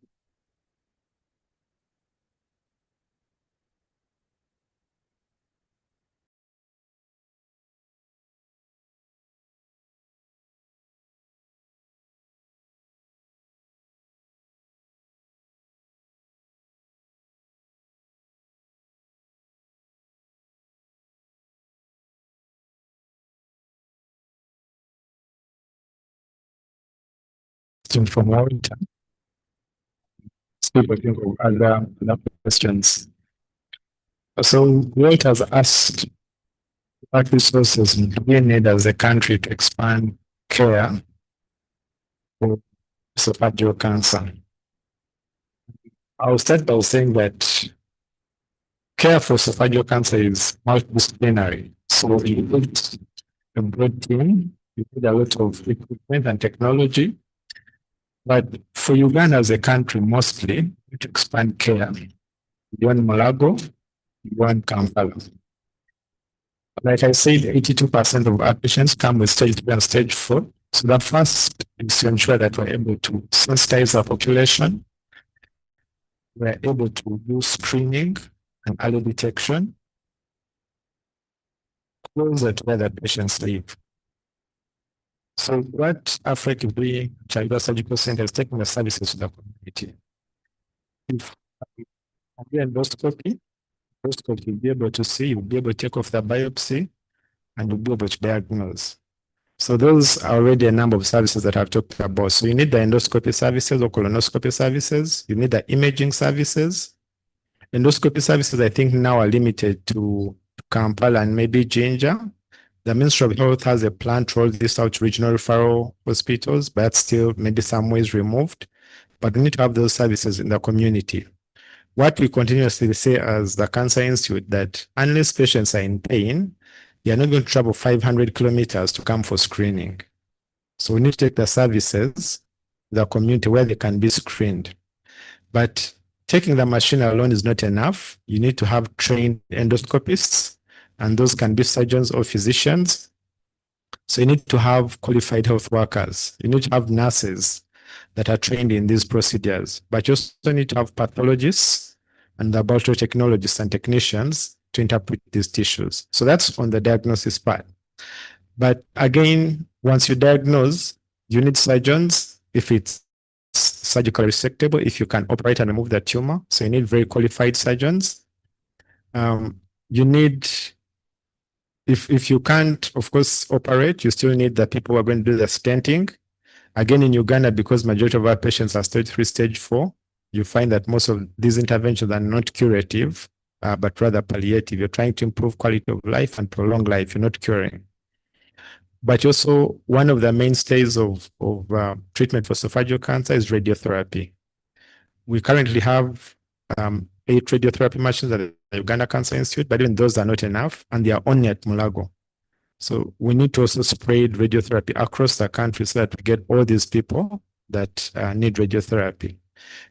From Walter. Still waiting for other questions. So Walter has asked what resources do we need as a country to expand care for esophageal cancer? I'll start by saying that care for esophageal cancer is multidisciplinary. So you need a broad team, you need a lot of equipment and technology. But for Uganda as a country, mostly to expand care, beyond Malago, beyond Kampala. Like I said, 82% of our patients come with stage 3 and stage 4. So the first is to ensure that we're able to sensitize our population. We're able to do screening and early detection closer to where the patients live. So what Africa is doing, Child Surgical Center, is taking the services to the community. If you do endoscopy, you'll be able to see, you'll be able to take off the biopsy, and you'll be able to diagnose. So those are already a number of services that I've talked about. So you need the endoscopy services or colonoscopy services. You need the imaging services. Endoscopy services, I think, now are limited to Kampala and maybe Jinja. The Ministry of Health has a plan to roll this out to regional referral hospitals, but still maybe some ways removed. But we need to have those services in the community. What we continuously say as the Cancer Institute, that unless patients are in pain, they are not going to travel 500 kilometers to come for screening. So we need to take the services to the community where they can be screened. But taking the machine alone is not enough. You need to have trained endoscopists, and those can be surgeons or physicians. So you need to have qualified health workers. You need to have nurses that are trained in these procedures. But you also need to have pathologists and laboratory technologists and technicians to interpret these tissues. So that's on the diagnosis part. But again, Once you diagnose, you need surgeons if it's surgically resectable, if you can operate and remove the tumor. So you need very qualified surgeons. You need, if you can't, of course, operate, you still need the people who are going to do the stenting. Again, in Uganda, because majority of our patients are stage 3, stage 4, you find that most of these interventions are not curative, but rather palliative. You're trying to improve quality of life and prolong life. You're not curing. But also, one of the mainstays of treatment for esophageal cancer is radiotherapy. We currently have 8 radiotherapy machines at the Uganda Cancer Institute, but even those are not enough, and they are only at Mulago. So we need to also spread radiotherapy across the country so that we get all these people that need radiotherapy.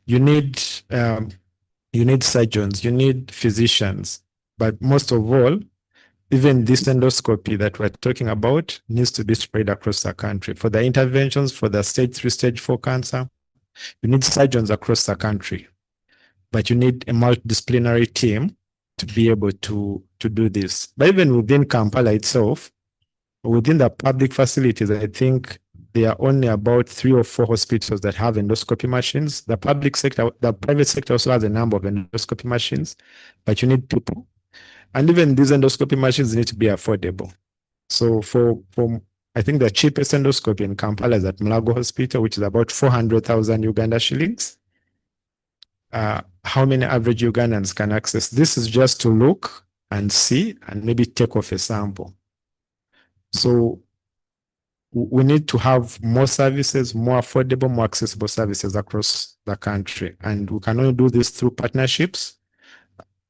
You need surgeons, you need physicians, but most of all, even this endoscopy that we're talking about needs to be spread across the country. For the interventions for the stage 3, stage 4 cancer, you need surgeons across the country, but you need a multidisciplinary team to be able to do this. But even within Kampala itself, within the public facilities, I think there are only about 3 or 4 hospitals that have endoscopy machines. The private sector also has a number of endoscopy machines, but you need people. And even these endoscopy machines need to be affordable. So for I think the cheapest endoscopy in Kampala is at Mulago Hospital, which is about 400,000 Uganda shillings. How many average Ugandans can access? This is just to look and see and maybe take off a sample. So we need to have more services, more affordable, more accessible services across the country. And we can only do this through partnerships,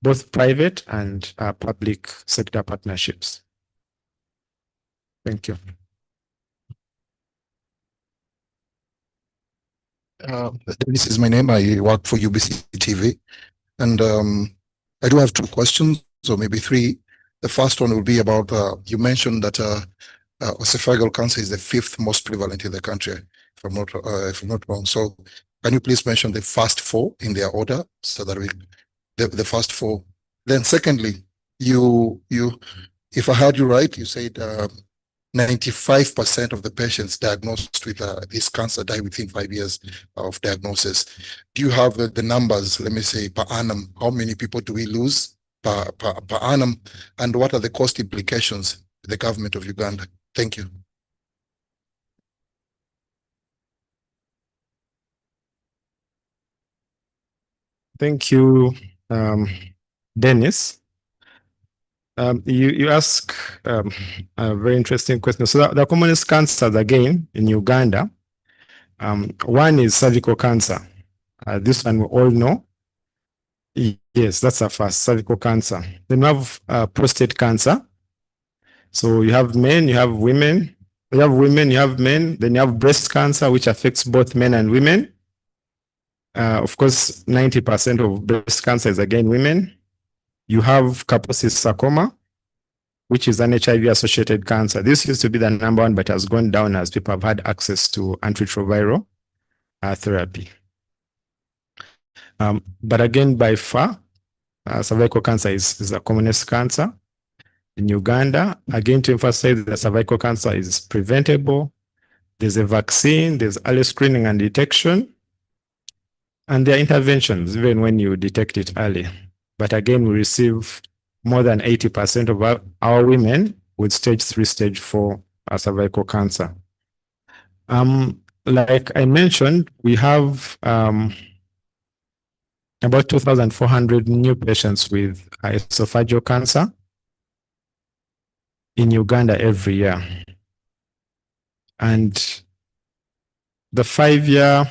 both private and public sector partnerships. Thank you. This is my name. I work for UBC TV. And I do have 2 questions, or maybe 3. The first one will be about, you mentioned that oesophageal cancer is the 5th most prevalent in the country, if I'm not wrong. So can you please mention the first 4 in their order, so that the first 4. Then secondly, if I heard you right, you said 95% of the patients diagnosed with this cancer die within 5 years of diagnosis. Do you have the numbers, let me say, per annum? How many people do we lose per annum? And what are the cost implications to the government of Uganda? Thank you. Thank you, Dennis. You ask a very interesting question. So the commonest cancers, again, in Uganda, one is cervical cancer. This one we all know. Yes, that's the first, cervical cancer. Then we have prostate cancer. So you have men, you have women. You have women, you have men. Then you have breast cancer, which affects both men and women. Of course, 90% of breast cancer is, again, women. You have Kaposi's sarcoma, which is an HIV-associated cancer. This used to be the number 1, but has gone down as people have had access to antiretroviral therapy. But again, by far, cervical cancer is the commonest cancer in Uganda. Again, to emphasize that cervical cancer is preventable. There's a vaccine, there's early screening and detection, and there are interventions even when you detect it early. But again, we receive more than 80% of our women with stage 3, stage 4 cervical cancer. Like I mentioned, we have about 2,400 new patients with esophageal cancer in Uganda every year. And the 5-year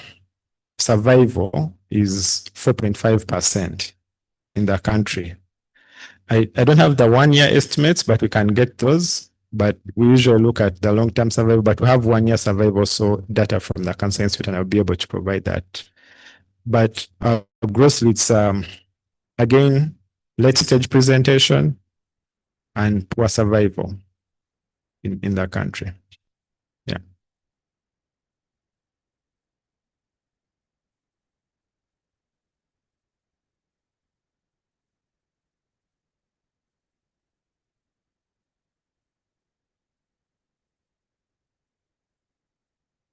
survival is 4.5% in the country. I don't have the 1-year estimates, but we can get those. But we usually look at the long-term survival, but we have 1-year survival, so data from the Cancer Institute, and I'll be able to provide that. But grossly, it's, again, late-stage presentation and poor survival in the country. Yeah.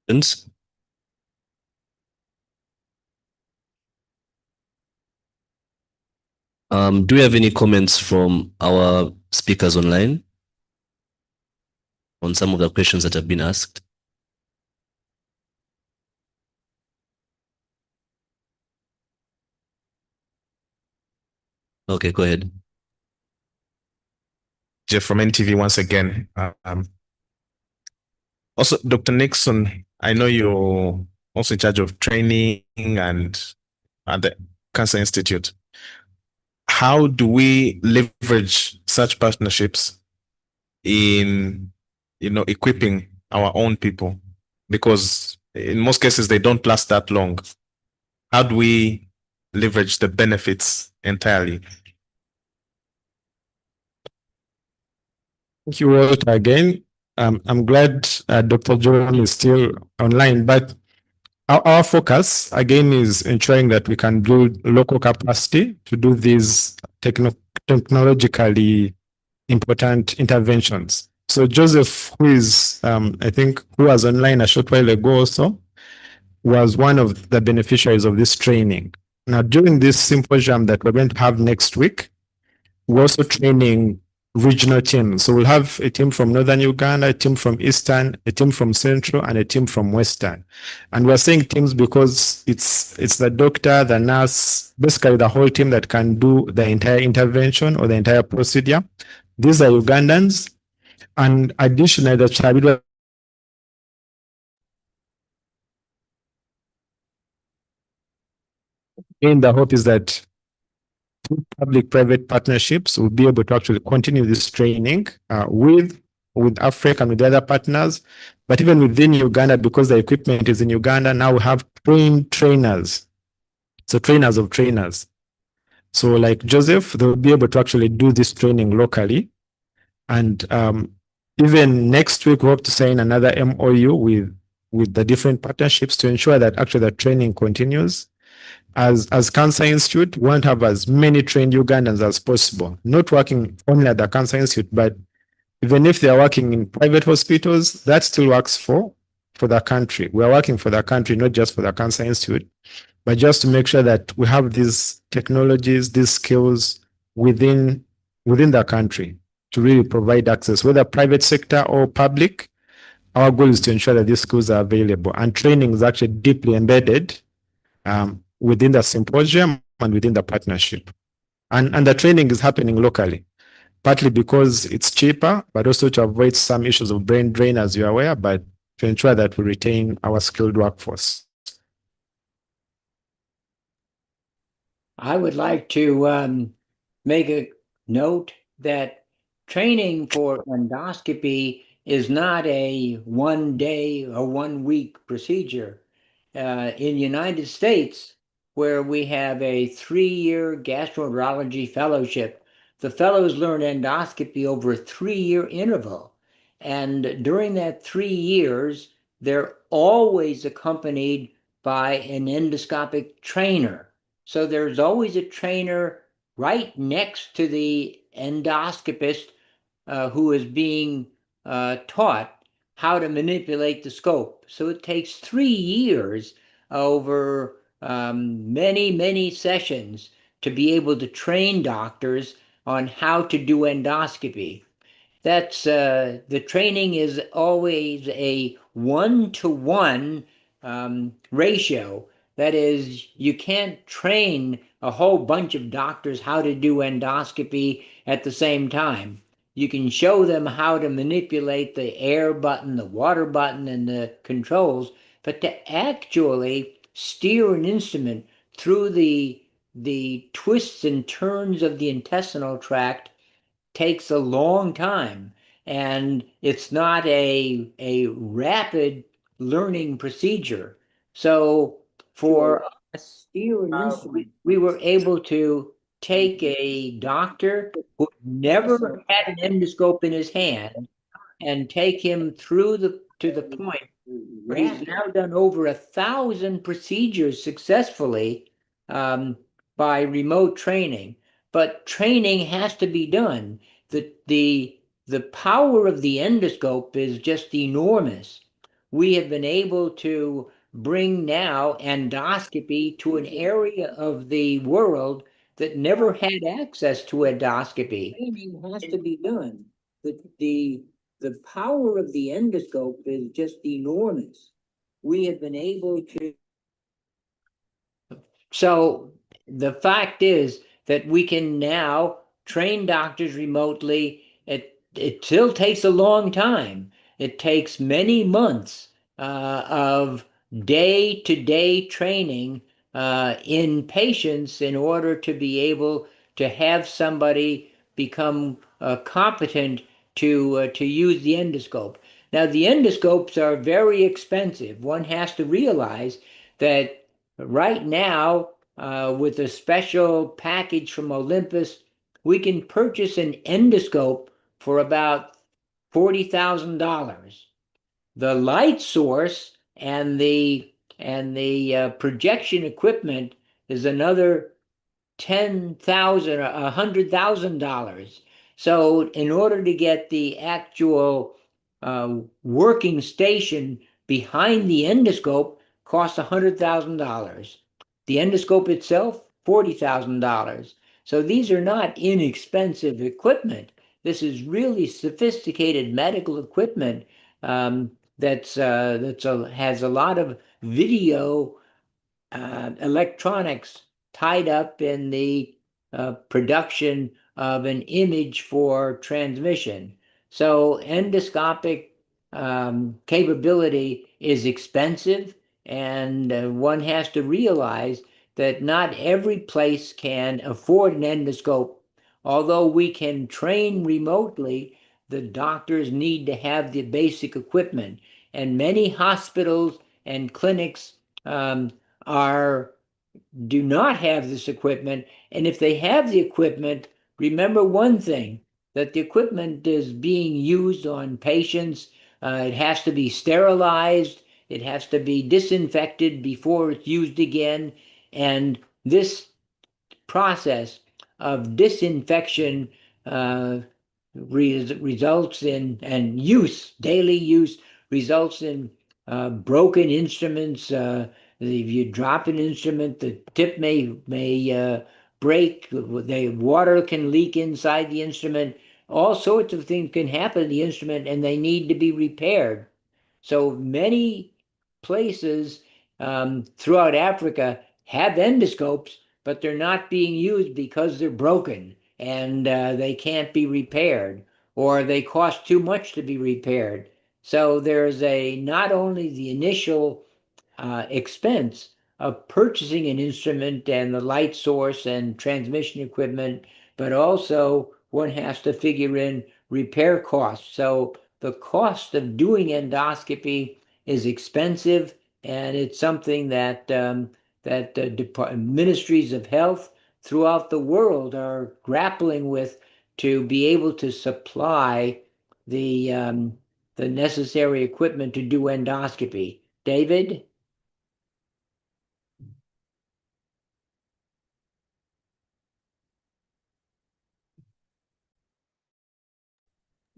questions? Do we have any comments from our speakers online on some of the questions that have been asked? Okay, go ahead. Jeff from NTV once again. Also, Dr. Nixon, I know you're also in charge of training and at the Cancer Institute. How do we leverage such partnerships in, equipping our own people? Because in most cases, they don't last that long. How do we leverage the benefits entirely? Thank you, Walter, again. I'm glad Dr. John is still online, but our focus again is ensuring that we can build local capacity to do these technologically important interventions. So Joseph, who is, I think, who was online a short while ago also, was one of the beneficiaries of this training. Now, during this symposium that we're going to have next week, we're also training regional teams. So we'll have a team from Northern Uganda, a team from Eastern, a team from Central, and a team from Western. And we're saying teams because it's the doctor, the nurse, basically the whole team that can do the entire intervention or the entire procedure. These are Ugandans. And additionally, the Chabidwa in the hope is that public-private partnerships will be able to actually continue this training with Africa and with the other partners. But even within Uganda, because the equipment is in Uganda, now we have trained trainers. So trainers of trainers. So like Joseph, they'll be able to actually do this training locally. And even next week, we hope to sign another MOU with the different partnerships to ensure that actually the training continues. As Cancer Institute, we want to have as many trained Ugandans as possible, not working only at the Cancer Institute, but even if they are working in private hospitals, that still works for the country. We are working for the country, not just for the Cancer Institute, but just to make sure that we have these technologies, these skills within the country to really provide access, whether private sector or public. Our goal is to ensure that these skills are available, and training is actually deeply embedded within the symposium and within the partnership. And the training is happening locally, partly because it's cheaper, but also to avoid some issues of brain drain, as you're aware, but to ensure that we retain our skilled workforce. I would like to make a note that training for endoscopy is not a 1 day or 1 week procedure. In the United States, where we have a 3-year gastroenterology fellowship, the fellows learn endoscopy over a 3-year interval. And during that 3 years, they're always accompanied by an endoscopic trainer. So there's always a trainer right next to the endoscopist who is being taught how to manipulate the scope. So it takes 3 years over many, many sessions to be able to train doctors on how to do endoscopy. That's the training is always a 1-to-1 ratio. That is, you can't train a whole bunch of doctors how to do endoscopy at the same time. You can show them how to manipulate the air button, the water button, and the controls, but to actually steer an instrument through the twists and turns of the intestinal tract takes a long time, and it's not a rapid learning procedure. So for us here in Innsbruck, we were able to take a doctor who never had an endoscope in his hand and take him through to the point where he's now done over 1,000 procedures successfully by remote training. But training has to be done. The power of the endoscope is just enormous. we have been able to bring now endoscopy to an area of the world that never had access to endoscopy. Training has to be done. The power of the endoscope is just enormous. We have been able to. So the fact is that we can now train doctors remotely. It still takes a long time. It takes many months of day-to-day training in patients in order to be able to have somebody become competent to use the endoscope. Now, the endoscopes are very expensive. One has to realize that right now, with a special package from Olympus, we can purchase an endoscope for about $40,000. The light source and the projection equipment is another $10,000 or $100,000. So in order to get the actual working station behind the endoscope costs $100,000. The endoscope itself, $40,000. So these are not inexpensive equipment. This is really sophisticated medical equipment that has a lot of video electronics tied up in the production of an image for transmission. So endoscopic capability is expensive, and one has to realize that not every place can afford an endoscope. Although we can train remotely, the doctors need to have the basic equipment, and many hospitals and clinics do not have this equipment. And if they have the equipment, remember one thing, that the equipment is being used on patients. It has to be sterilized. It has to be disinfected before it's used again. And this process of disinfection results in, and daily use, results in broken instruments. If you drop an instrument, the tip may break. The water can leak inside the instrument. All sorts of things can happen to the instrument, and they need to be repaired. So many places throughout Africa have endoscopes, but they're not being used because they're broken and they can't be repaired, or they cost too much to be repaired. So there's not only the initial expense of purchasing an instrument and the light source and transmission equipment, but also one has to figure in repair costs. So the cost of doing endoscopy is expensive, and it's something that ministries of health throughout the world are grappling with to be able to supply the necessary equipment to do endoscopy. David?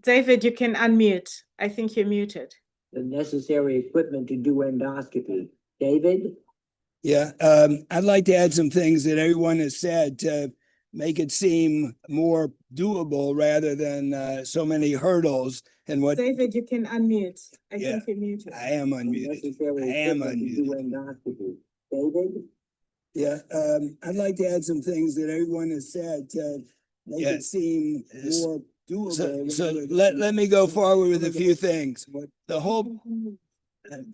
David, you can unmute. I think you're muted. The necessary equipment to do endoscopy. David? Yeah, I'd like to add some things that everyone has said to make it seem more doable rather than so many hurdles. And what David, you can unmute. I Yeah. think you're muted. I am unmuted. I am unmuted. David? Yeah, I'd like to add some things that everyone has said to make it seem more doable. So let me go forward with a few things. The whole I'm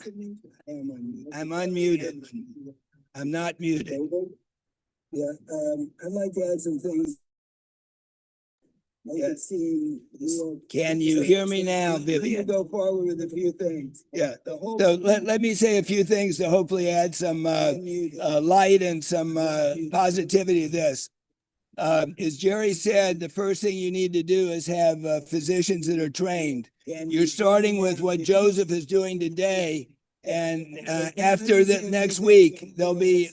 unmuted. I'm not muted. Yeah, I'd like to add some things. Make it seem more. Can you hear me now, Vivian? Let me go forward with a few things. Yeah. So let me say a few things to hopefully add some light and some positivity to this. As Jerry said, the first thing you need to do is have physicians that are trained. You're starting with what Joseph is doing today, and after the next week, there'll be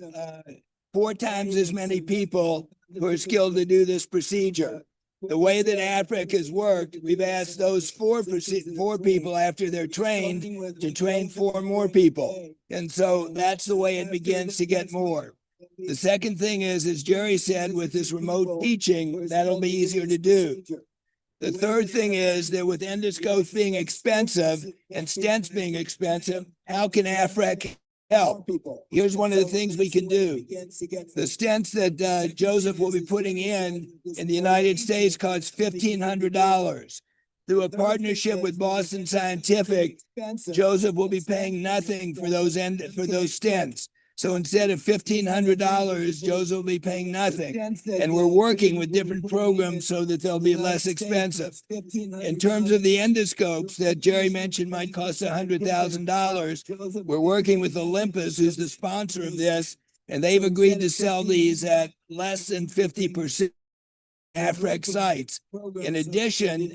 4 times as many people who are skilled to do this procedure. The way that Africa has worked, we've asked those four people after they're trained to train 4 more people. And so that's the way it begins to get more. The second thing is, as Jerry said, with this remote teaching, that'll be easier to do. The third thing is that with endoscopes being expensive and stents being expensive, how can Africa help? Here's one of the things we can do. The stents that Joseph will be putting in the United States cost $1,500. Through a partnership with Boston Scientific, Joseph will be paying nothing for those stents. So instead of $1,500, Joseph will be paying nothing. And we're working with different programs so that they'll be less expensive. In terms of the endoscopes that Jerry mentioned might cost $100,000, we're working with Olympus, who's the sponsor of this, and they've agreed to sell these at less than 50% AFREC sites. In addition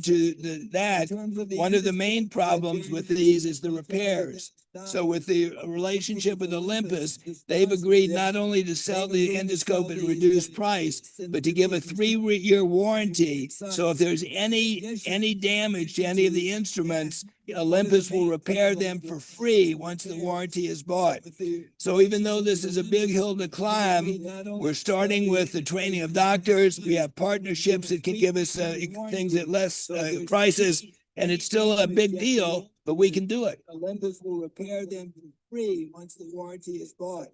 to that, one of the main problems with these is the repairs. So with the relationship with Olympus, they've agreed not only to sell the endoscope at a reduced price, but to give a 3-year warranty. So if there's any damage to any of the instruments, Olympus will repair them for free once the warranty is bought. So even though this is a big hill to climb, we're starting with the training of doctors. We have partnerships that can give us things at less prices, and it's still a big deal, but we can do it. Olympus will repair them for free once the warranty is bought.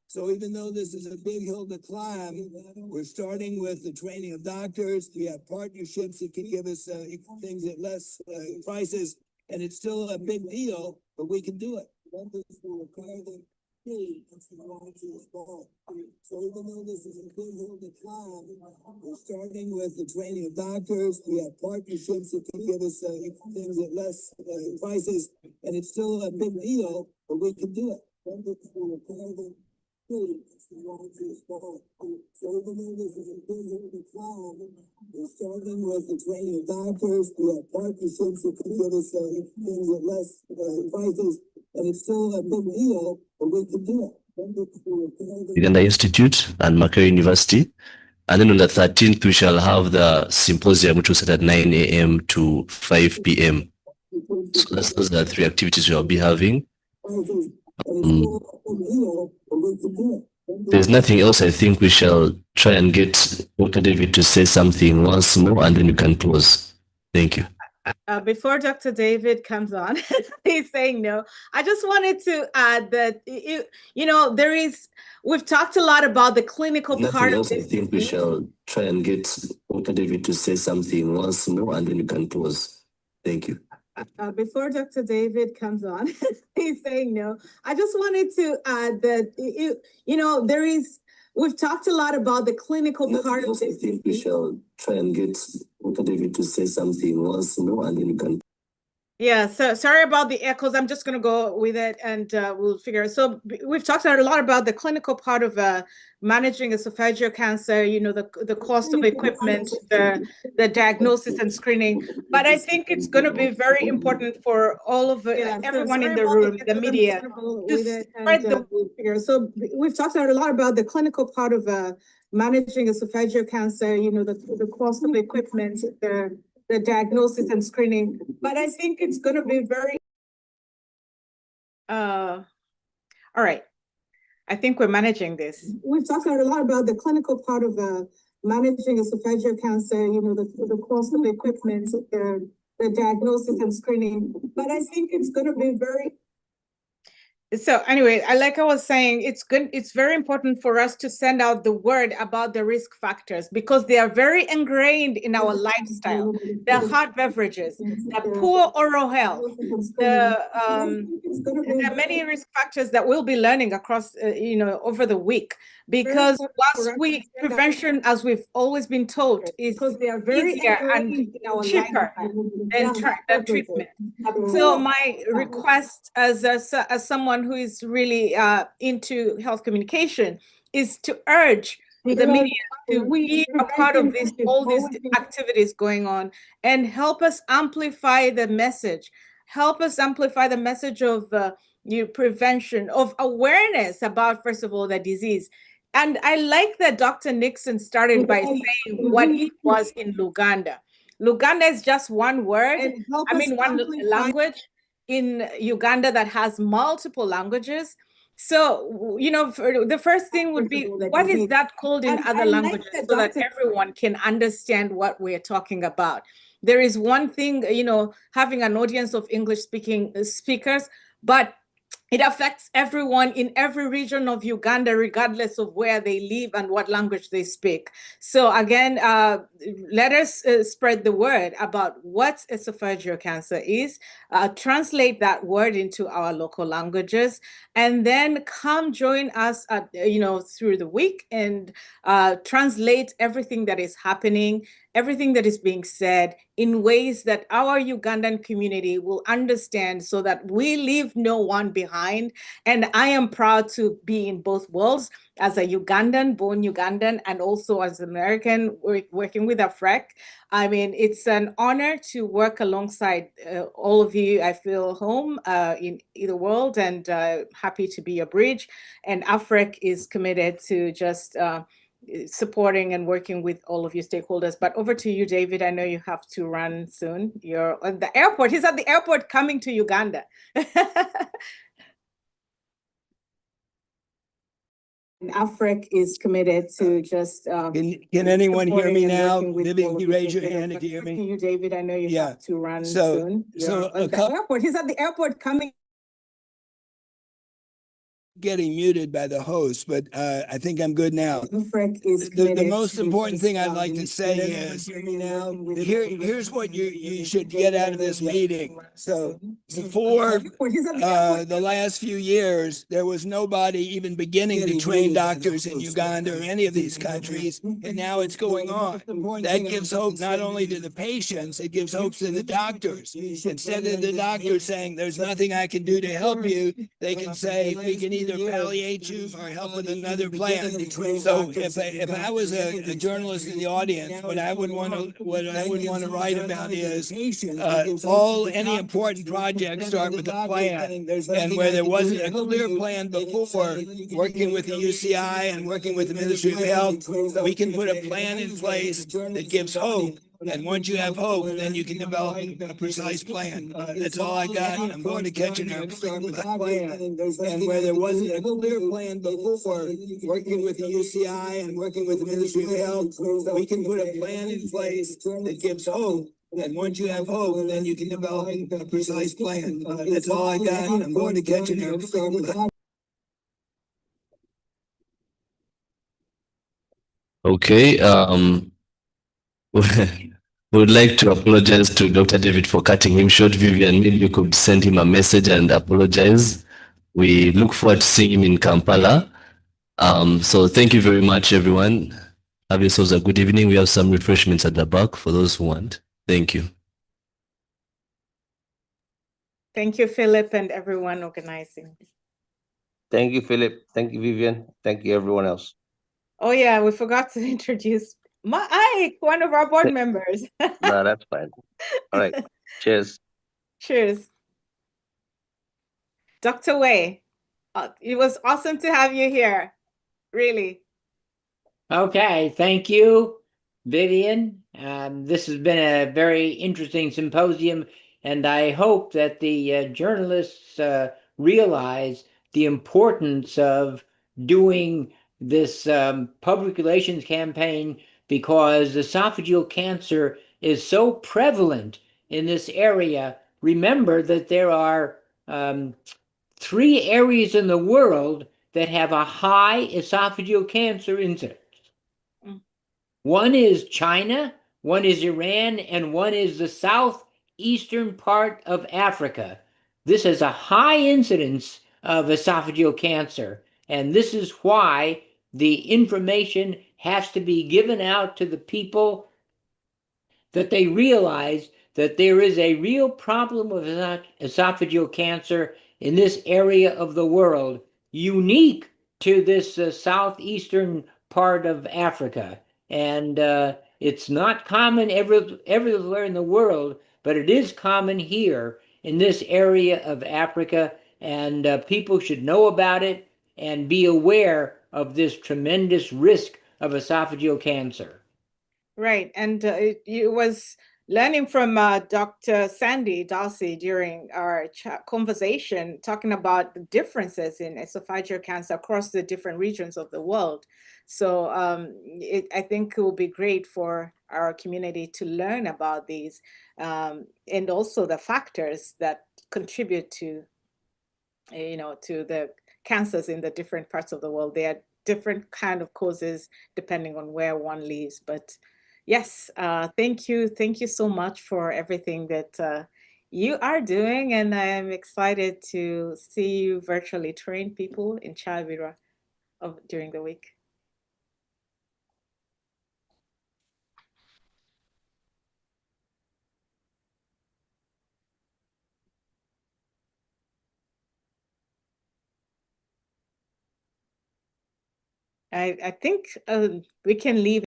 So even though this is a big hill to climb, we're starting with the training of doctors. We have partnerships that can give us things at less prices, and it's still a big deal, but we can do it. Olympus will repair them free once the warranty is bought. So even though this is a big hill to climb, we're starting with the training of doctors. We have partnerships that can give us things at less prices, and it's still a big deal, but we can do it. Olympus will repair them free once the warranty is bought. So even though this is a big hill to climb, we're starting with the training of doctors. We have partnerships that can give us things at less prices, and it's still a big deal, but we can do it. Uganda Institute and Makerere University. And then on the 13th, we shall have the symposium, which will start at 9 a.m. to 5 p.m. So those are the 3 activities we'll be having. There's nothing else. I think we shall try and get Dr. David to say something once more, and then we can close. Thank you. Before Dr. David comes on, he's saying no. I just wanted to add that, we've talked a lot about the clinical part of this. I think we shall try and get Dr. David to say something once more, and then we can close. Thank you. Before Dr. David comes on, he's saying no. I just wanted to add that, we've talked a lot about the clinical part of this. I think we shall try and get Dr. David to say something once more, and then we can. Yeah, so sorry about the echoes. I'm just going to go with it, and we'll figure it. So we've talked a lot about the clinical part of managing esophageal cancer, the cost of equipment, the diagnosis and screening. But I think it's going to be very important for all of everyone in the room, the media, to spread the. So we've talked a lot about the clinical part of managing esophageal cancer, the cost of equipment, the diagnosis and screening, but I think it's going to be very. All right. I think we're managing this. We've talked a lot about the clinical part of managing esophageal cancer, the cost of equipment, the diagnosis and screening, but I think it's going to be very. So anyway, like I was saying, it's good. It's very important for us to send out the word about the risk factors because they are very ingrained in our lifestyle. The hot beverages, the poor oral health, there are many risk factors that we'll be learning across, over the week. Because prevention, as we've always been told, is easier and cheaper than treatment. So my request as someone who is really into health communication is to urge the media to be a part of all these activities going on and help us amplify the message. Help us amplify the message of prevention, of awareness about, first of all, the disease. And I like that Dr. Nixon started by saying what it was in Luganda. Luganda is just one word, one language in Uganda that has multiple languages. So, the first thing would be, what is that called in other languages so that everyone can understand what we're talking about? There is one thing, having an audience of English speaking speakers, but it affects everyone in every region of Uganda, regardless of where they live and what language they speak. So again, let us spread the word about what esophageal cancer is, translate that word into our local languages, and then come join us through the week and translate everything that is happening, everything that is being said in ways that our Ugandan community will understand, so that we leave no one behind. And I am proud to be in both worlds, as a Ugandan, born Ugandan, and also as an American working with AFREC. I mean, it's an honor to work alongside all of you. I feel home in the world, and happy to be a bridge. And AFREC is committed to just supporting and working with all of your stakeholders. But over to you, David. I know you have to run soon. You're at the airport. He's at the airport coming to Uganda. And AFREC is committed to just. Can anyone hear me now? Vivian, you raise your hand if you hear me. You, David. I know you have to run So, soon. so At the airport. He's at the airport coming. Getting muted by the host, but I think I'm good now. The most important thing I'd like to say is, here's what you should get out of this meeting. So before the last few years, there was nobody even beginning to train doctors in Uganda or any of these countries, and now it's going on. That gives hope not only to the patients, it gives hope to the doctors. Instead of the doctors saying, there's nothing I can do to help you, they can say, we can either palliate you or help with another plan. So if I was a journalist in the audience, what I would want to write about is any important projects start with a plan, and where there wasn't a clear plan before, working with the UCI and working with the Ministry of Health, we can put a plan in place that gives hope. And once you have hope, then you can develop a precise plan. That's all I got. I'm going to catch an airplane. And where there wasn't a clear plan before, working with the UCI and working with the Ministry of Health, we can put a plan in place that gives hope. And once you have hope, then you can develop a precise plan. That's all I got. I'm going to catch an airplane. Okay. We would like to apologize to Dr. David for cutting him short. Vivian, maybe you could send him a message and apologize. We look forward to seeing him in Kampala. So thank you very much, everyone. Have yourselves a good evening. We have some refreshments at the back for those who want. Thank you. Thank you, Philip, and everyone organizing. Thank you, Philip. Thank you, Vivian. Thank you, everyone else. Oh yeah, we forgot to introduce Ike, one of our board members. No, that's fine. All right. Cheers. Cheers. Dr. Wei, it was awesome to have you here. Really. Okay, thank you, Vivian. This has been a very interesting symposium, and I hope that the journalists realize the importance of doing this public relations campaign, because esophageal cancer is so prevalent in this area. Remember that there are 3 areas in the world that have a high esophageal cancer incidence. One is China, one is Iran, and one is the southeastern part of Africa. This has a high incidence of esophageal cancer, and this is why the information has to be given out to the people, that they realize that there is a real problem of esophageal cancer in this area of the world, unique to this southeastern part of Africa. And it's not common everywhere in the world, but it is common here in this area of Africa, and people should know about it and be aware of this tremendous risk of esophageal cancer. Right. And it was learning from Dr. Sandy Darcy during our conversation, talking about the differences in esophageal cancer across the different regions of the world. So I think it will be great for our community to learn about these and also the factors that contribute to, to the cancers in the different parts of the world. There are different kind of causes depending on where one lives. But yes, thank you. Thank you so much for everything that you are doing. And I'm excited to see you virtually train people in Chavira during the week. I think we can leave